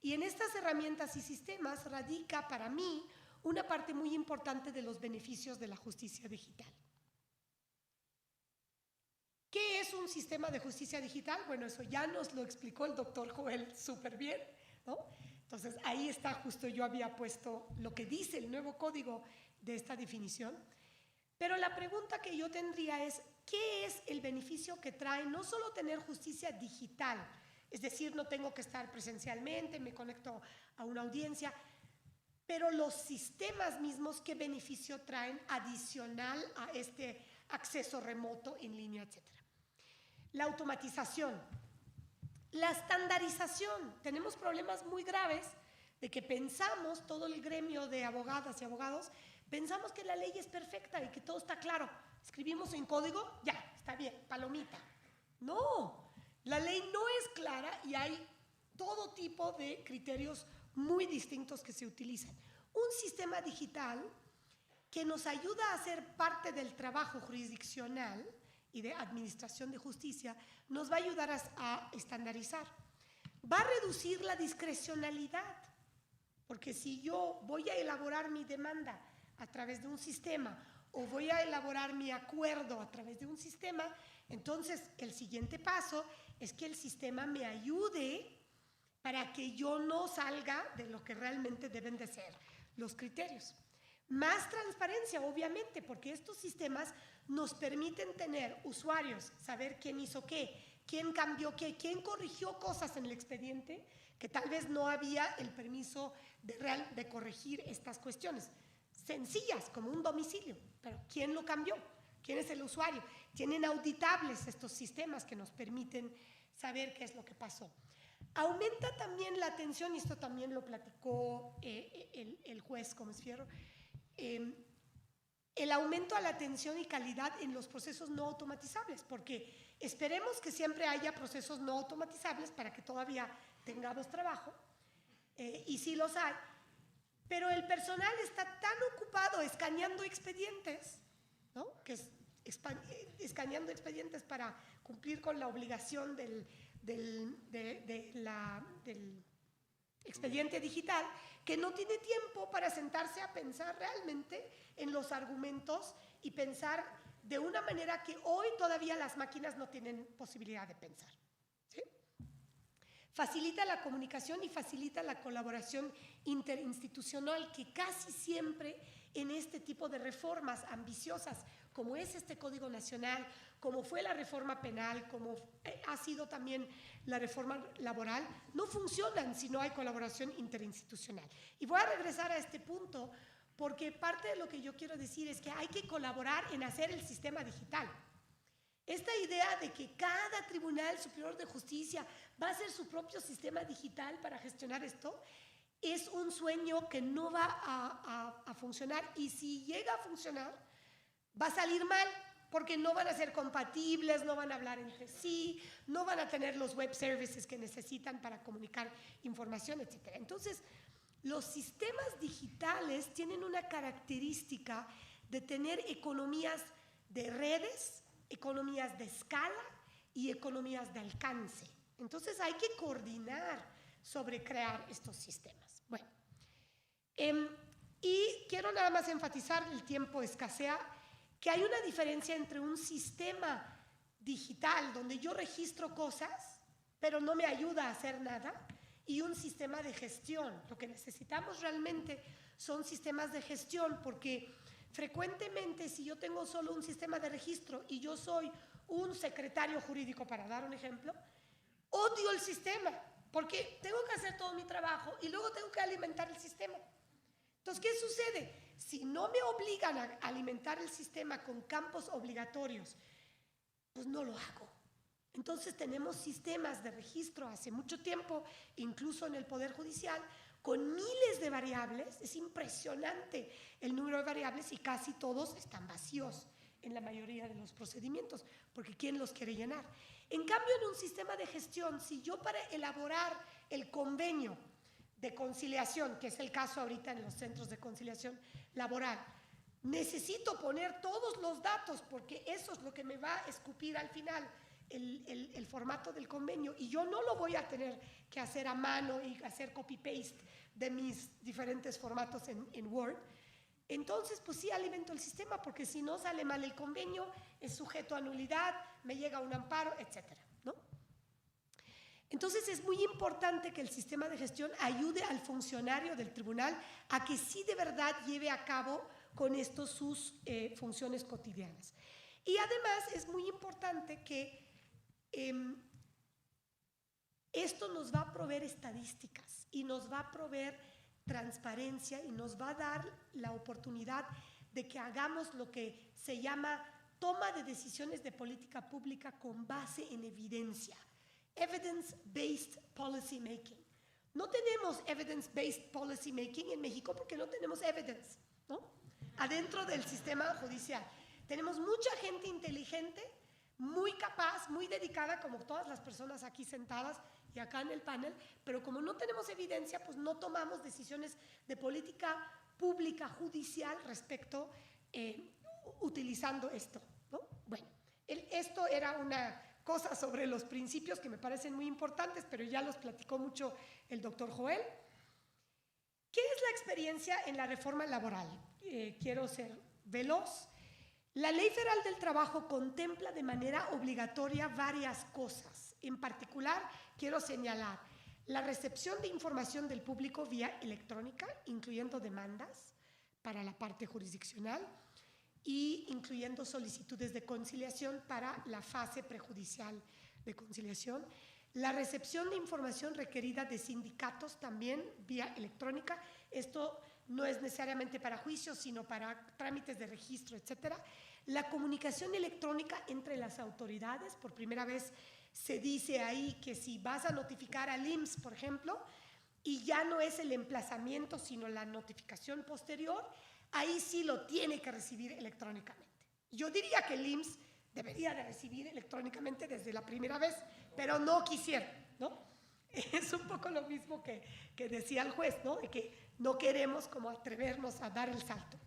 Y en estas herramientas y sistemas radica para mí una parte muy importante de los beneficios de la justicia digital. ¿Qué es un sistema de justicia digital? Bueno, eso ya nos lo explicó el doctor Joel súper bien, ¿no? Entonces, ahí está, justo yo había puesto lo que dice el nuevo código de esta definición. Pero la pregunta que yo tendría es, ¿qué es el beneficio que trae no solo tener justicia digital? Es decir, no tengo que estar presencialmente, me conecto a una audiencia, pero los sistemas mismos, ¿qué beneficio traen adicional a este acceso remoto en línea, etcétera? La automatización, la estandarización. Tenemos problemas muy graves de que pensamos, todo el gremio de abogadas y abogados, pensamos que la ley es perfecta y que todo está claro. Escribimos en código, ya, está bien, palomita. No, la ley no es clara y hay todo tipo de criterios muy distintos que se utilizan. Un sistema digital que nos ayuda a ser parte del trabajo jurisdiccional y de administración de justicia nos va a ayudar a estandarizar. Va a reducir la discrecionalidad, porque si yo voy a elaborar mi demanda a través de un sistema o voy a elaborar mi acuerdo a través de un sistema, entonces el siguiente paso es que el sistema me ayude para que yo no salga de lo que realmente deben de ser los criterios. Más transparencia, obviamente, porque estos sistemas nos permiten tener usuarios, saber quién hizo qué, quién cambió qué, quién corrigió cosas en el expediente que tal vez no había el permiso de corregir estas cuestiones. Sencillas, como un domicilio, pero ¿quién lo cambió? ¿Quién es el usuario? Tienen auditables estos sistemas que nos permiten saber qué es lo que pasó. Aumenta también la atención, y esto también lo platicó el juez Gómez Fierro, el aumento a la atención y calidad en los procesos no automatizables, porque esperemos que siempre haya procesos no automatizables para que todavía tengamos trabajo, y sí los hay, pero el personal está tan ocupado escaneando expedientes, ¿no? Que es escaneando expedientes para cumplir con la obligación del expediente digital, que no tiene tiempo para sentarse a pensar realmente en los argumentos y pensar de una manera que hoy todavía las máquinas no tienen posibilidad de pensar. ¿Sí? Facilita la comunicación y facilita la colaboración interinstitucional, que casi siempre en este tipo de reformas ambiciosas, como es este Código Nacional, como fue la reforma penal, como ha sido también la reforma laboral, no funcionan si no hay colaboración interinstitucional. Y voy a regresar a este punto porque parte de lo que yo quiero decir es que hay que colaborar en hacer el sistema digital. Esta idea de que cada Tribunal Superior de Justicia va a hacer su propio sistema digital para gestionar esto es un sueño que no va a funcionar, y si llega a funcionar, va a salir mal, porque no van a ser compatibles, no van a hablar entre sí, no van a tener los web services que necesitan para comunicar información, etc. Entonces, los sistemas digitales tienen una característica de tener economías de redes, economías de escala y economías de alcance. Entonces, hay que coordinar sobre crear estos sistemas. Bueno, y quiero nada más enfatizar, el tiempo escasea, que hay una diferencia entre un sistema digital donde yo registro cosas, pero no me ayuda a hacer nada, y un sistema de gestión. Lo que necesitamos realmente son sistemas de gestión, porque frecuentemente, si yo tengo solo un sistema de registro y yo soy un secretario jurídico, para dar un ejemplo, odio el sistema, porque tengo que hacer todo mi trabajo y luego tengo que alimentar el sistema. Entonces, ¿qué sucede? Si no me obligan a alimentar el sistema con campos obligatorios, pues no lo hago. Entonces tenemos sistemas de registro hace mucho tiempo, incluso en el Poder Judicial, con miles de variables. Es impresionante el número de variables, y casi todos están vacíos en la mayoría de los procedimientos, porque ¿quién los quiere llenar? En cambio, en un sistema de gestión, si yo, para elaborar el convenio de conciliación, que es el caso ahorita en los centros de conciliación laboral, necesito poner todos los datos, porque eso es lo que me va a escupir al final el formato del convenio, y yo no lo voy a tener que hacer a mano y hacer copy-paste de mis diferentes formatos en Word. Entonces, pues sí alimento el sistema, porque si no sale mal el convenio, es sujeto a nulidad, me llega un amparo, etcétera, ¿no? Entonces, es muy importante que el sistema de gestión ayude al funcionario del tribunal a que sí de verdad lleve a cabo con esto sus funciones cotidianas. Y además es muy importante que esto nos va a proveer estadísticas y nos va a proveer transparencia, y nos va a dar la oportunidad de que hagamos lo que se llama toma de decisiones de política pública con base en evidencia. Evidence-based policy making. No tenemos evidence-based policy making en México porque no tenemos evidence, ¿no? Adentro del sistema judicial. Tenemos mucha gente inteligente, muy capaz, muy dedicada, como todas las personas aquí sentadas y acá en el panel, pero como no tenemos evidencia, pues no tomamos decisiones de política pública judicial respecto, utilizando esto, ¿no? Bueno, esto era una cosa sobre los principios que me parecen muy importantes, pero ya los platicó mucho el doctor Joel. ¿Qué es la experiencia en la reforma laboral? Quiero ser veloz. La Ley Federal del Trabajo contempla de manera obligatoria varias cosas. En particular, quiero señalar la recepción de información del público vía electrónica, incluyendo demandas para la parte jurisdiccional y incluyendo solicitudes de conciliación para la fase prejudicial de conciliación. La recepción de información requerida de sindicatos también vía electrónica. Esto no es necesariamente para juicios, sino para trámites de registro, etcétera. La comunicación electrónica entre las autoridades. Por primera vez se dice ahí que si vas a notificar al IMSS, por ejemplo, y ya no es el emplazamiento, sino la notificación posterior, ahí sí lo tiene que recibir electrónicamente. Yo diría que el IMSS debería de recibir electrónicamente desde la primera vez, pero no quisieron, ¿no? Es un poco lo mismo que decía el juez, ¿no? De que no queremos como atrevernos a dar el salto.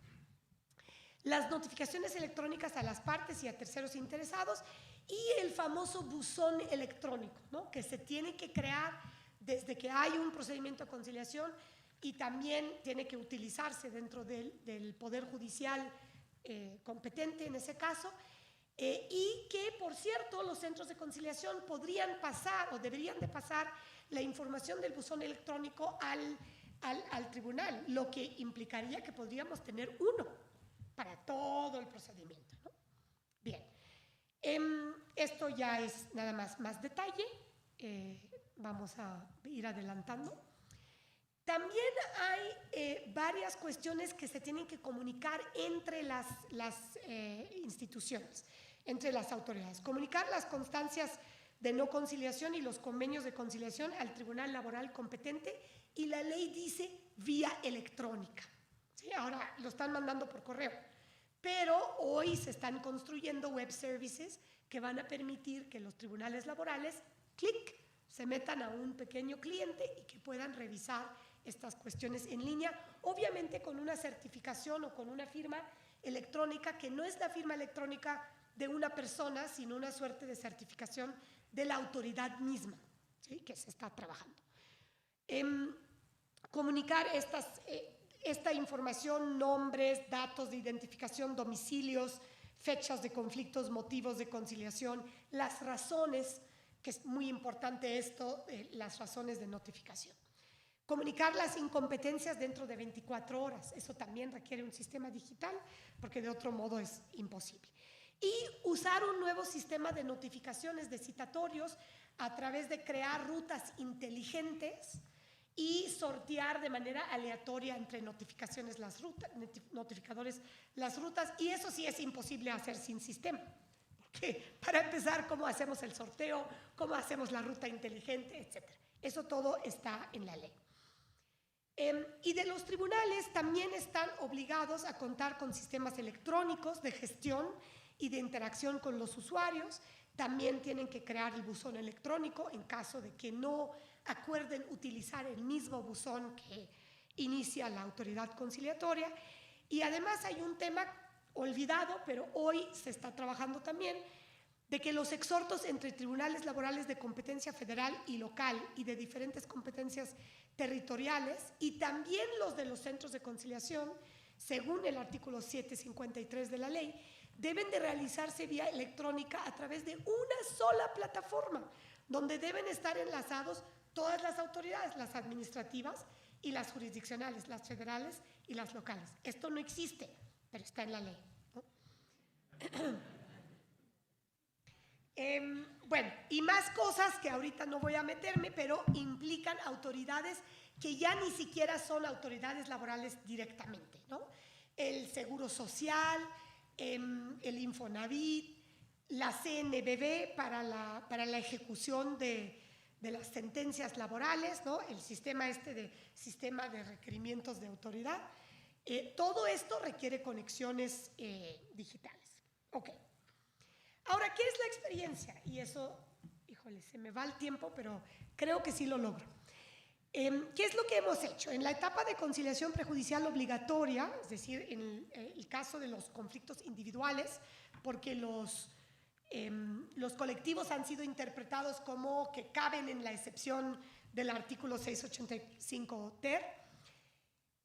Las notificaciones electrónicas a las partes y a terceros interesados, y el famoso buzón electrónico, ¿no? Que se tiene que crear desde que hay un procedimiento de conciliación, y también tiene que utilizarse dentro del Poder Judicial competente en ese caso, y que, por cierto, los centros de conciliación podrían pasar o deberían de pasar la información del buzón electrónico al tribunal, lo que implicaría que podríamos tener uno para todo el procedimiento, ¿no? Bien, esto ya es nada más detalle, vamos a ir adelantando. También hay varias cuestiones que se tienen que comunicar entre las instituciones, entre las autoridades. Comunicar las constancias de no conciliación y los convenios de conciliación al tribunal laboral competente, y la ley dice vía electrónica. ¿Sí? Ahora lo están mandando por correo, pero hoy se están construyendo web services que van a permitir que los tribunales laborales, clic, se metan a un pequeño cliente y que puedan revisar estas cuestiones en línea, obviamente con una certificación o con una firma electrónica que no es la firma electrónica de una persona, sino una suerte de certificación de la autoridad misma, ¿sí? Que se está trabajando. Comunicar esta información, nombres, datos de identificación, domicilios, fechas de conflictos, motivos de conciliación, las razones, que es muy importante esto, las razones de notificación. Comunicar las incompetencias dentro de 24 horas, eso también requiere un sistema digital, porque de otro modo es imposible. Y usar un nuevo sistema de notificaciones de citatorios a través de crear rutas inteligentes y sortear de manera aleatoria entre notificadores las rutas, y eso sí es imposible hacer sin sistema. Porque para empezar, ¿cómo hacemos el sorteo? ¿Cómo hacemos la ruta inteligente? Etcétera. Eso todo está en la ley. Y de los tribunales también están obligados a contar con sistemas electrónicos de gestión y de interacción con los usuarios. También tienen que crear el buzón electrónico en caso de que no acuerden utilizar el mismo buzón que inicia la autoridad conciliatoria. Y además hay un tema olvidado, pero hoy se está trabajando también, de que los exhortos entre tribunales laborales de competencia federal y local y de diferentes competencias territoriales, y también los de los centros de conciliación, según el artículo 753 de la ley, deben de realizarse vía electrónica a través de una sola plataforma, donde deben estar enlazados todas las autoridades, las administrativas y las jurisdiccionales, las federales y las locales. Esto no existe, pero está en la ley, ¿no? Bueno, y más cosas que ahorita no voy a meterme, pero implican autoridades que ya ni siquiera son autoridades laborales directamente, ¿no? El Seguro Social, el Infonavit, la CNBV para la ejecución de las sentencias laborales, ¿no? El sistema sistema de requerimientos de autoridad. Todo esto requiere conexiones digitales. Ok. Ahora, ¿qué es la experiencia? Y eso, híjole, se me va el tiempo, pero creo que sí lo logro. ¿Qué es lo que hemos hecho? En la etapa de conciliación prejudicial obligatoria, es decir, en el caso de los conflictos individuales, porque los colectivos han sido interpretados como que caben en la excepción del artículo 685 ter,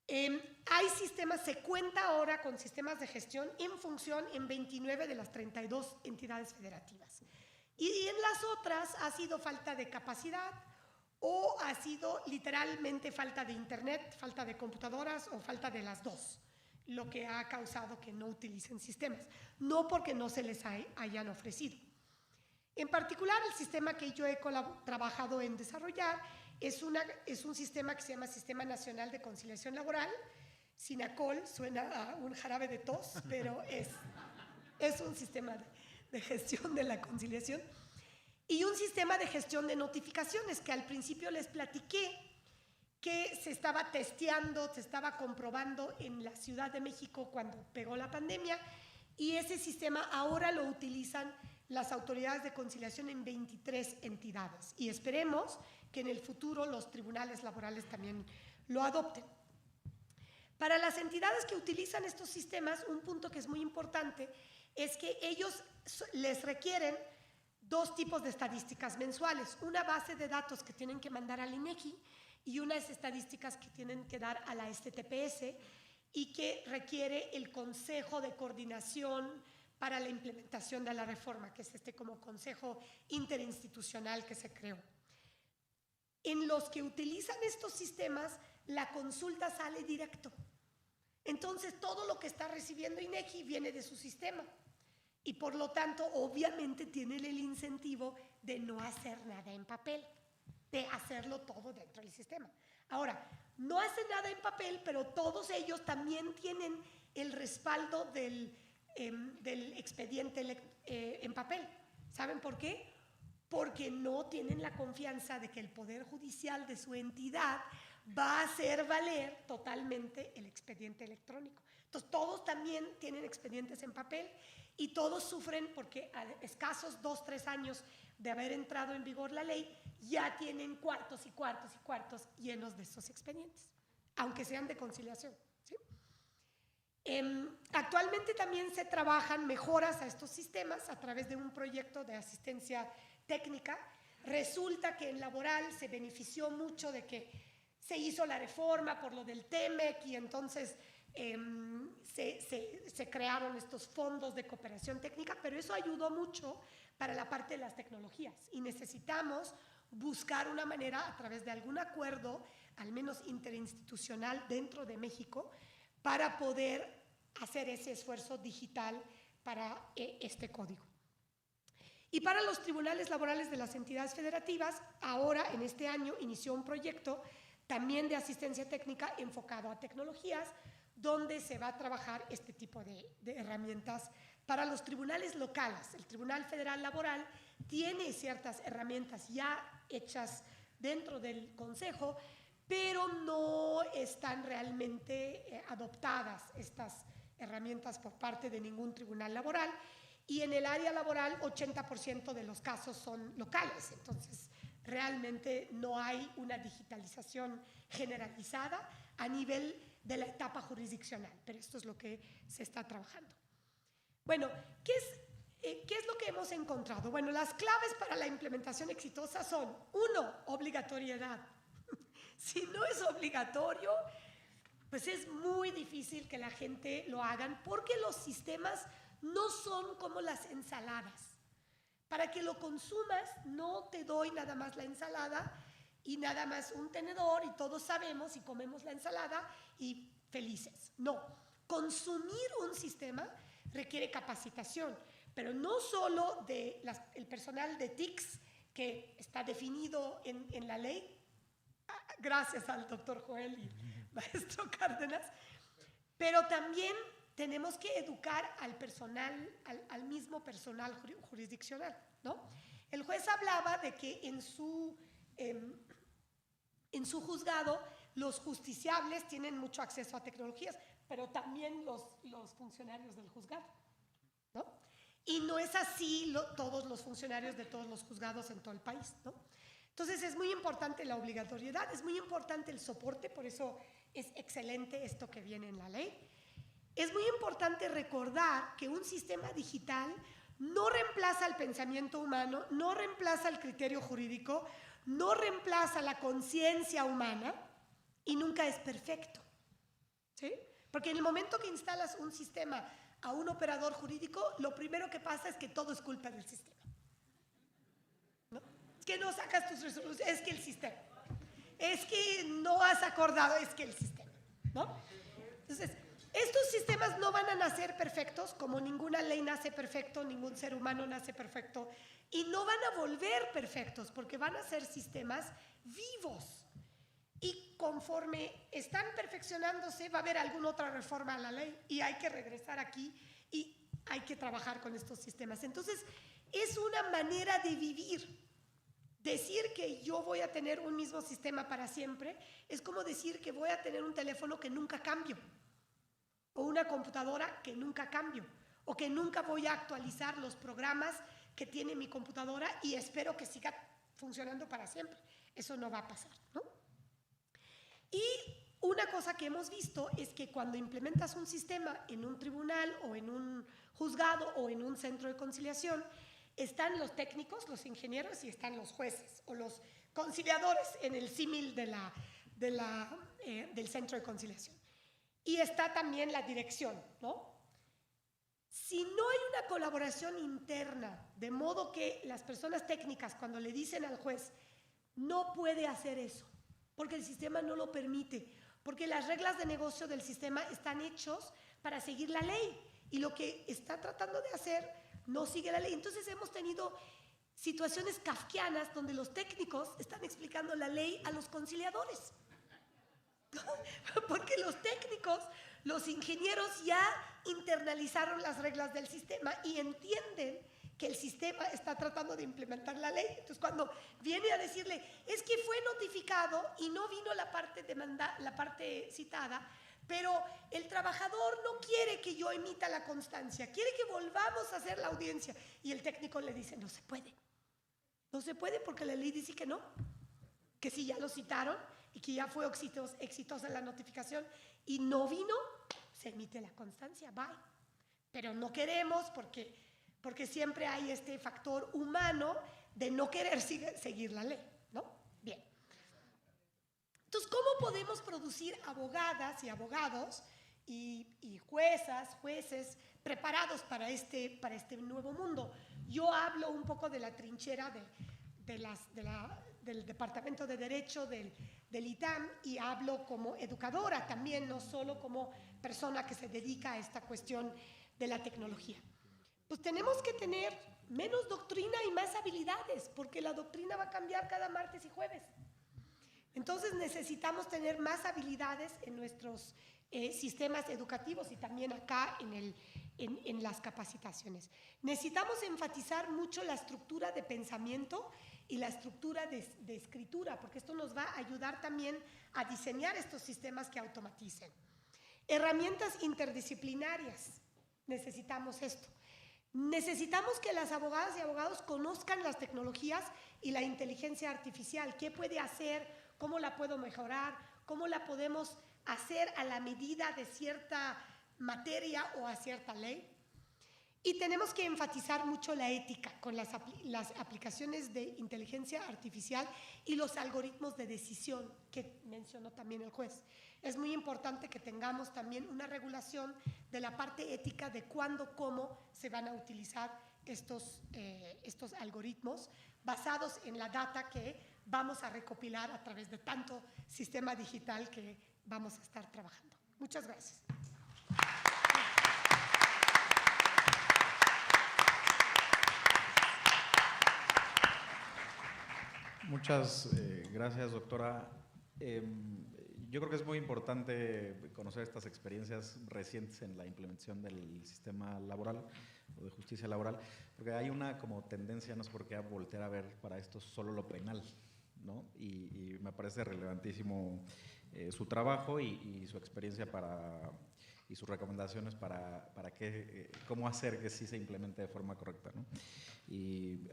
hay sistemas, se cuenta ahora con sistemas de gestión en función en 29 de las 32 entidades federativas. Y en las otras ha sido falta de capacidad o ha sido literalmente falta de internet, falta de computadoras o falta de las dos, lo que ha causado que no utilicen sistemas, no porque no se les hayan ofrecido. En particular, el sistema que yo he trabajado en desarrollar es un sistema que se llama Sistema Nacional de Conciliación Laboral. SINACOL, suena a un jarabe de tos, pero es un sistema de gestión de la conciliación. Y un sistema de gestión de notificaciones que al principio les platiqué que se estaba testeando, se estaba comprobando en la Ciudad de México cuando pegó la pandemia, y ese sistema ahora lo utilizan las autoridades de conciliación en 23 entidades, y esperemos que en el futuro los tribunales laborales también lo adopten. Para las entidades que utilizan estos sistemas, un punto que es muy importante es que ellos les requieren dos tipos de estadísticas mensuales, una base de datos que tienen que mandar al INEGI y unas estadísticas que tienen que dar a la STTPS, y que requiere el Consejo de Coordinación para la Implementación de la Reforma, que es como consejo interinstitucional que se creó. En los que utilizan estos sistemas, la consulta sale directo. Entonces, todo lo que está recibiendo INEGI viene de su sistema. Y por lo tanto, obviamente, tienen el incentivo de no hacer nada en papel, de hacerlo todo dentro del sistema. Ahora, no hacen nada en papel, pero todos ellos también tienen el respaldo del expediente en papel. ¿Saben por qué? porque no tienen la confianza de que el Poder Judicial de su entidad va a hacer valer totalmente el expediente electrónico. Entonces, todos también tienen expedientes en papel y todos sufren porque a escasos 2, 3 años de haber entrado en vigor la ley, ya tienen cuartos y cuartos y cuartos llenos de esos expedientes, aunque sean de conciliación, ¿sí? Actualmente también se trabajan mejoras a estos sistemas a través de un proyecto de asistencia técnica. Resulta que en laboral se benefició mucho de que se hizo la reforma por lo del TEMEC y entonces se crearon estos fondos de cooperación técnica, pero eso ayudó mucho para la parte de las tecnologías y necesitamos buscar una manera a través de algún acuerdo, al menos interinstitucional dentro de México, para poder hacer ese esfuerzo digital para este código. Y para los tribunales laborales de las entidades federativas, ahora en este año inició un proyecto también de asistencia técnica enfocado a tecnologías, donde se va a trabajar este tipo de herramientas para los tribunales locales. El Tribunal Federal Laboral tiene ciertas herramientas ya hechas dentro del Consejo, pero no están realmente adoptadas estas herramientas por parte de ningún tribunal laboral, y en el área laboral 80% de los casos son locales, entonces realmente no hay una digitalización generalizada a nivel de la etapa jurisdiccional, pero esto es lo que se está trabajando. Bueno, ¿qué es lo que hemos encontrado? Bueno, las claves para la implementación exitosa son: 1, obligatoriedad. Si no es obligatorio, pues es muy difícil que la gente lo hagan, porque los sistemas no son como las ensaladas. Para que lo consumas, no te doy nada más la ensalada y nada más un tenedor y todos sabemos y comemos la ensalada y felices. No, consumir un sistema requiere capacitación, pero no solo del personal de TICS, que está definido en la ley, gracias al doctor Joel y maestro Cárdenas, pero también tenemos que educar al personal, al mismo personal jurisdiccional, ¿no? El juez hablaba de que en su juzgado los justiciables tienen mucho acceso a tecnologías, pero también los funcionarios del juzgado, ¿no? Y no es así todos los funcionarios de todos los juzgados en todo el país, ¿no? Entonces es muy importante la obligatoriedad, es muy importante el soporte, por eso es excelente esto que viene en la ley. Es muy importante recordar que un sistema digital no reemplaza el pensamiento humano, no reemplaza el criterio jurídico, no reemplaza la conciencia humana y nunca es perfecto, ¿sí? Porque en el momento que instalas un sistema a un operador jurídico, lo primero que pasa es que todo es culpa del sistema, ¿no? Es que no sacas tus resoluciones, es que el sistema. Es que no has acordado, es que el sistema, ¿no? Entonces, estos sistemas no van a nacer perfectos, como ninguna ley nace perfecto, ningún ser humano nace perfecto, y no van a volver perfectos, porque van a ser sistemas vivos. Y conforme están perfeccionándose, va a haber alguna otra reforma a la ley, y hay que regresar aquí, y hay que trabajar con estos sistemas. Entonces, es una manera de vivir. Decir que yo voy a tener un mismo sistema para siempre es como decir que voy a tener un teléfono que nunca cambio, o una computadora que nunca cambio, o que nunca voy a actualizar los programas que tiene mi computadora y espero que siga funcionando para siempre. Eso no va a pasar, ¿no? Y una cosa que hemos visto es que cuando implementas un sistema en un tribunal o en un juzgado o en un centro de conciliación, están los técnicos, los ingenieros, y están los jueces o los conciliadores en el símil del centro de conciliación. Y está también la dirección, ¿no? Si no hay una colaboración interna, de modo que las personas técnicas, cuando le dicen al juez, no puede hacer eso, porque el sistema no lo permite, porque las reglas de negocio del sistema están hechos para seguir la ley, y lo que está tratando de hacer no sigue la ley. Entonces hemos tenido situaciones kafkianas donde los técnicos están explicando la ley a los conciliadores. Porque los técnicos, los ingenieros ya internalizaron las reglas del sistema y entienden que el sistema está tratando de implementar la ley. Entonces, cuando viene a decirle, es que fue notificado y no vino la parte citada, pero el trabajador no quiere que yo emita la constancia, quiere que volvamos a hacer la audiencia. Y el técnico le dice, no se puede. No se puede porque la ley dice que no, que si ya lo citaron y que ya fue exitosa la notificación y no vino, se emite la constancia, bye. Pero no queremos porque siempre hay este factor humano de no querer seguir la ley, ¿no? Bien. Entonces, ¿cómo podemos producir abogadas y abogados y jueces preparados para este nuevo mundo? Yo hablo un poco de la trinchera del Departamento de Derecho del ITAM y hablo como educadora también, no solo como persona que se dedica a esta cuestión de la tecnología. Pues tenemos que tener menos doctrina y más habilidades, porque la doctrina va a cambiar cada martes y jueves. Entonces necesitamos tener más habilidades en nuestros sistemas educativos y también acá en las capacitaciones. Necesitamos enfatizar mucho la estructura de pensamiento y la estructura de escritura, porque esto nos va a ayudar también a diseñar estos sistemas que automaticen. Herramientas interdisciplinarias. Necesitamos esto. Necesitamos que las abogadas y abogados conozcan las tecnologías y la inteligencia artificial. ¿Qué puede hacer? ¿Cómo la puedo mejorar? ¿Cómo la podemos hacer a la medida de cierta materia o a cierta ley? Y tenemos que enfatizar mucho la ética con las aplicaciones de inteligencia artificial y los algoritmos de decisión que mencionó también el juez. Es muy importante que tengamos también una regulación de la parte ética de cuándo, cómo se van a utilizar estos algoritmos basados en la data que vamos a recopilar a través de tanto sistema digital que vamos a estar trabajando. Muchas gracias. Muchas gracias, doctora. Yo creo que es muy importante conocer estas experiencias recientes en la implementación del sistema laboral o de justicia laboral, porque hay una como tendencia, no sé por qué, a voltear a ver para esto solo lo penal, ¿no? Y me parece relevantísimo su trabajo y su experiencia y sus recomendaciones para cómo hacer que sí se implemente de forma correcta, ¿no? Y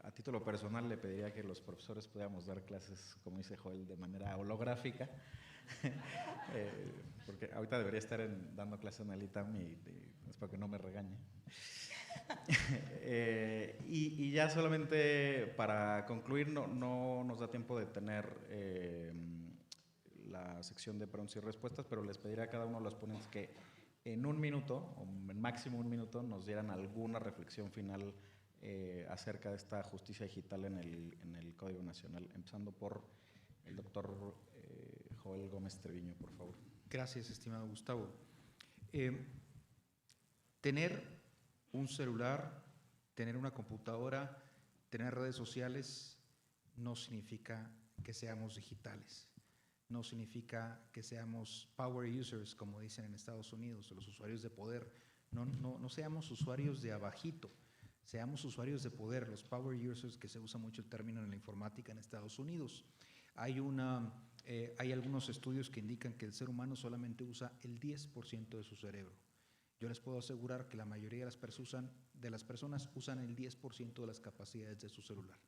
a título personal le pediría que los profesores pudiéramos dar clases, como dice Joel, de manera holográfica, porque ahorita debería estar dando clases en el ITAM y espero que no me regañe. Y ya solamente para concluir, no nos da tiempo de tener la sección de preguntas y respuestas, pero les pediría a cada uno de los ponentes que en un minuto, o en máximo un minuto, nos dieran alguna reflexión final acerca de esta justicia digital en el Código Nacional, empezando por el doctor Joel Gómez Treviño, por favor. Gracias, estimado Gustavo. Tener un celular, tener una computadora, tener redes sociales, no significa que seamos digitales, no significa que seamos power users, como dicen en Estados Unidos, los usuarios de poder. No seamos usuarios de abajito, seamos usuarios de poder, los power users, que se usa mucho el término en la informática en Estados Unidos. Hay algunos estudios que indican que el ser humano solamente usa el 10% de su cerebro. Yo les puedo asegurar que la mayoría de las personas usan el 10% de las capacidades de su celular.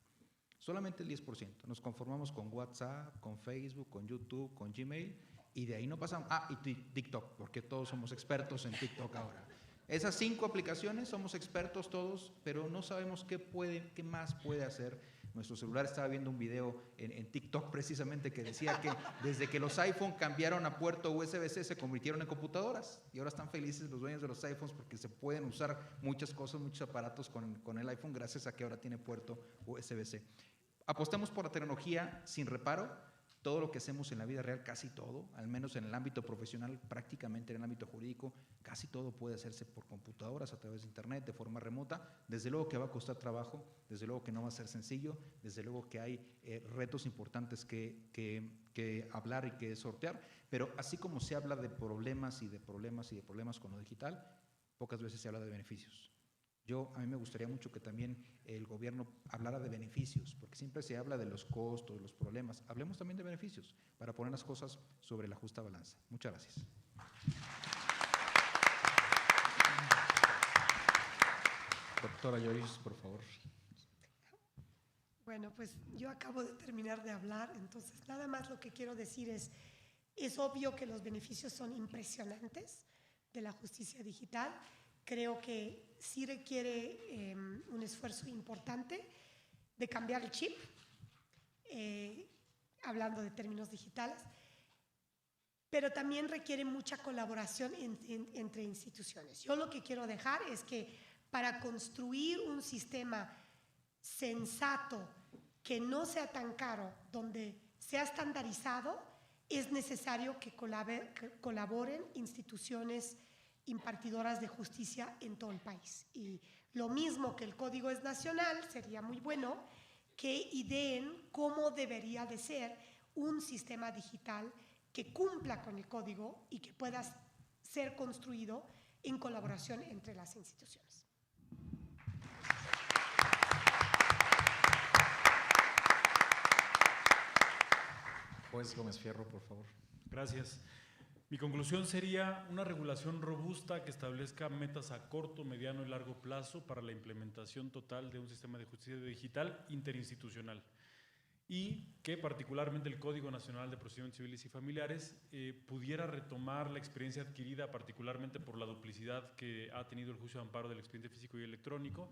Solamente el 10%. Nos conformamos con WhatsApp, con Facebook, con YouTube, con Gmail, y de ahí no pasamos. Y TikTok, porque todos somos expertos en TikTok ahora. Esas 5 aplicaciones somos expertos todos, pero no sabemos qué más puede hacer nuestro celular. Estaba viendo un video en TikTok precisamente que decía que desde que los iPhone cambiaron a puerto USB-C se convirtieron en computadoras, y ahora están felices los dueños de los iPhones porque se pueden usar muchas cosas, muchos aparatos con el iPhone gracias a que ahora tiene puerto USB-C. Apostemos por la tecnología sin reparo. Todo lo que hacemos en la vida real, casi todo, al menos en el ámbito profesional, prácticamente en el ámbito jurídico, casi todo puede hacerse por computadoras, a través de internet, de forma remota. Desde luego que va a costar trabajo, desde luego que no va a ser sencillo, desde luego que hay retos importantes que hablar y que sortear, pero así como se habla de problemas y de problemas y de problemas con lo digital, pocas veces se habla de beneficios. A mí me gustaría mucho que también el gobierno hablara de beneficios, porque siempre se habla de los costos, los problemas. Hablemos también de beneficios para poner las cosas sobre la justa balanza. Muchas gracias. Doctora Joyce, por favor. Bueno, pues yo acabo de terminar de hablar, entonces nada más lo que quiero decir es obvio que los beneficios son impresionantes de la justicia digital. Creo que sí requiere un esfuerzo importante de cambiar el chip, hablando de términos digitales, pero también requiere mucha colaboración entre instituciones. Yo lo que quiero dejar es que para construir un sistema sensato, que no sea tan caro, donde sea estandarizado, es necesario que colaboren instituciones impartidoras de justicia en todo el país. Y lo mismo que el código es nacional, sería muy bueno que ideen cómo debería de ser un sistema digital que cumpla con el código y que pueda ser construido en colaboración entre las instituciones. Juez Gómez Fierro, por favor. Gracias. Mi conclusión sería una regulación robusta que establezca metas a corto, mediano y largo plazo para la implementación total de un sistema de justicia digital interinstitucional y que particularmente el Código Nacional de Procedimientos Civiles y Familiares pudiera retomar la experiencia adquirida particularmente por la duplicidad que ha tenido el juicio de amparo del expediente físico y electrónico,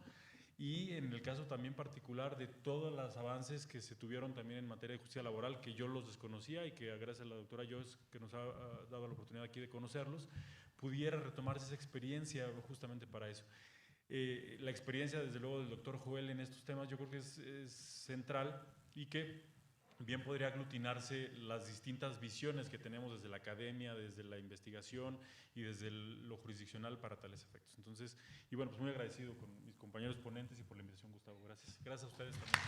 y en el caso también particular de todos los avances que se tuvieron también en materia de justicia laboral, que yo los desconocía y que gracias a la doctora Joyce, que nos ha dado la oportunidad aquí de conocerlos, pudiera retomarse esa experiencia justamente para eso. La experiencia, desde luego, del doctor Joel en estos temas yo creo que es central y que bien podría aglutinarse las distintas visiones que tenemos desde la academia, desde la investigación y desde lo jurisdiccional para tales efectos. Entonces, y bueno, pues muy agradecido con mis compañeros ponentes y por la invitación, Gustavo. Gracias. Gracias a ustedes también.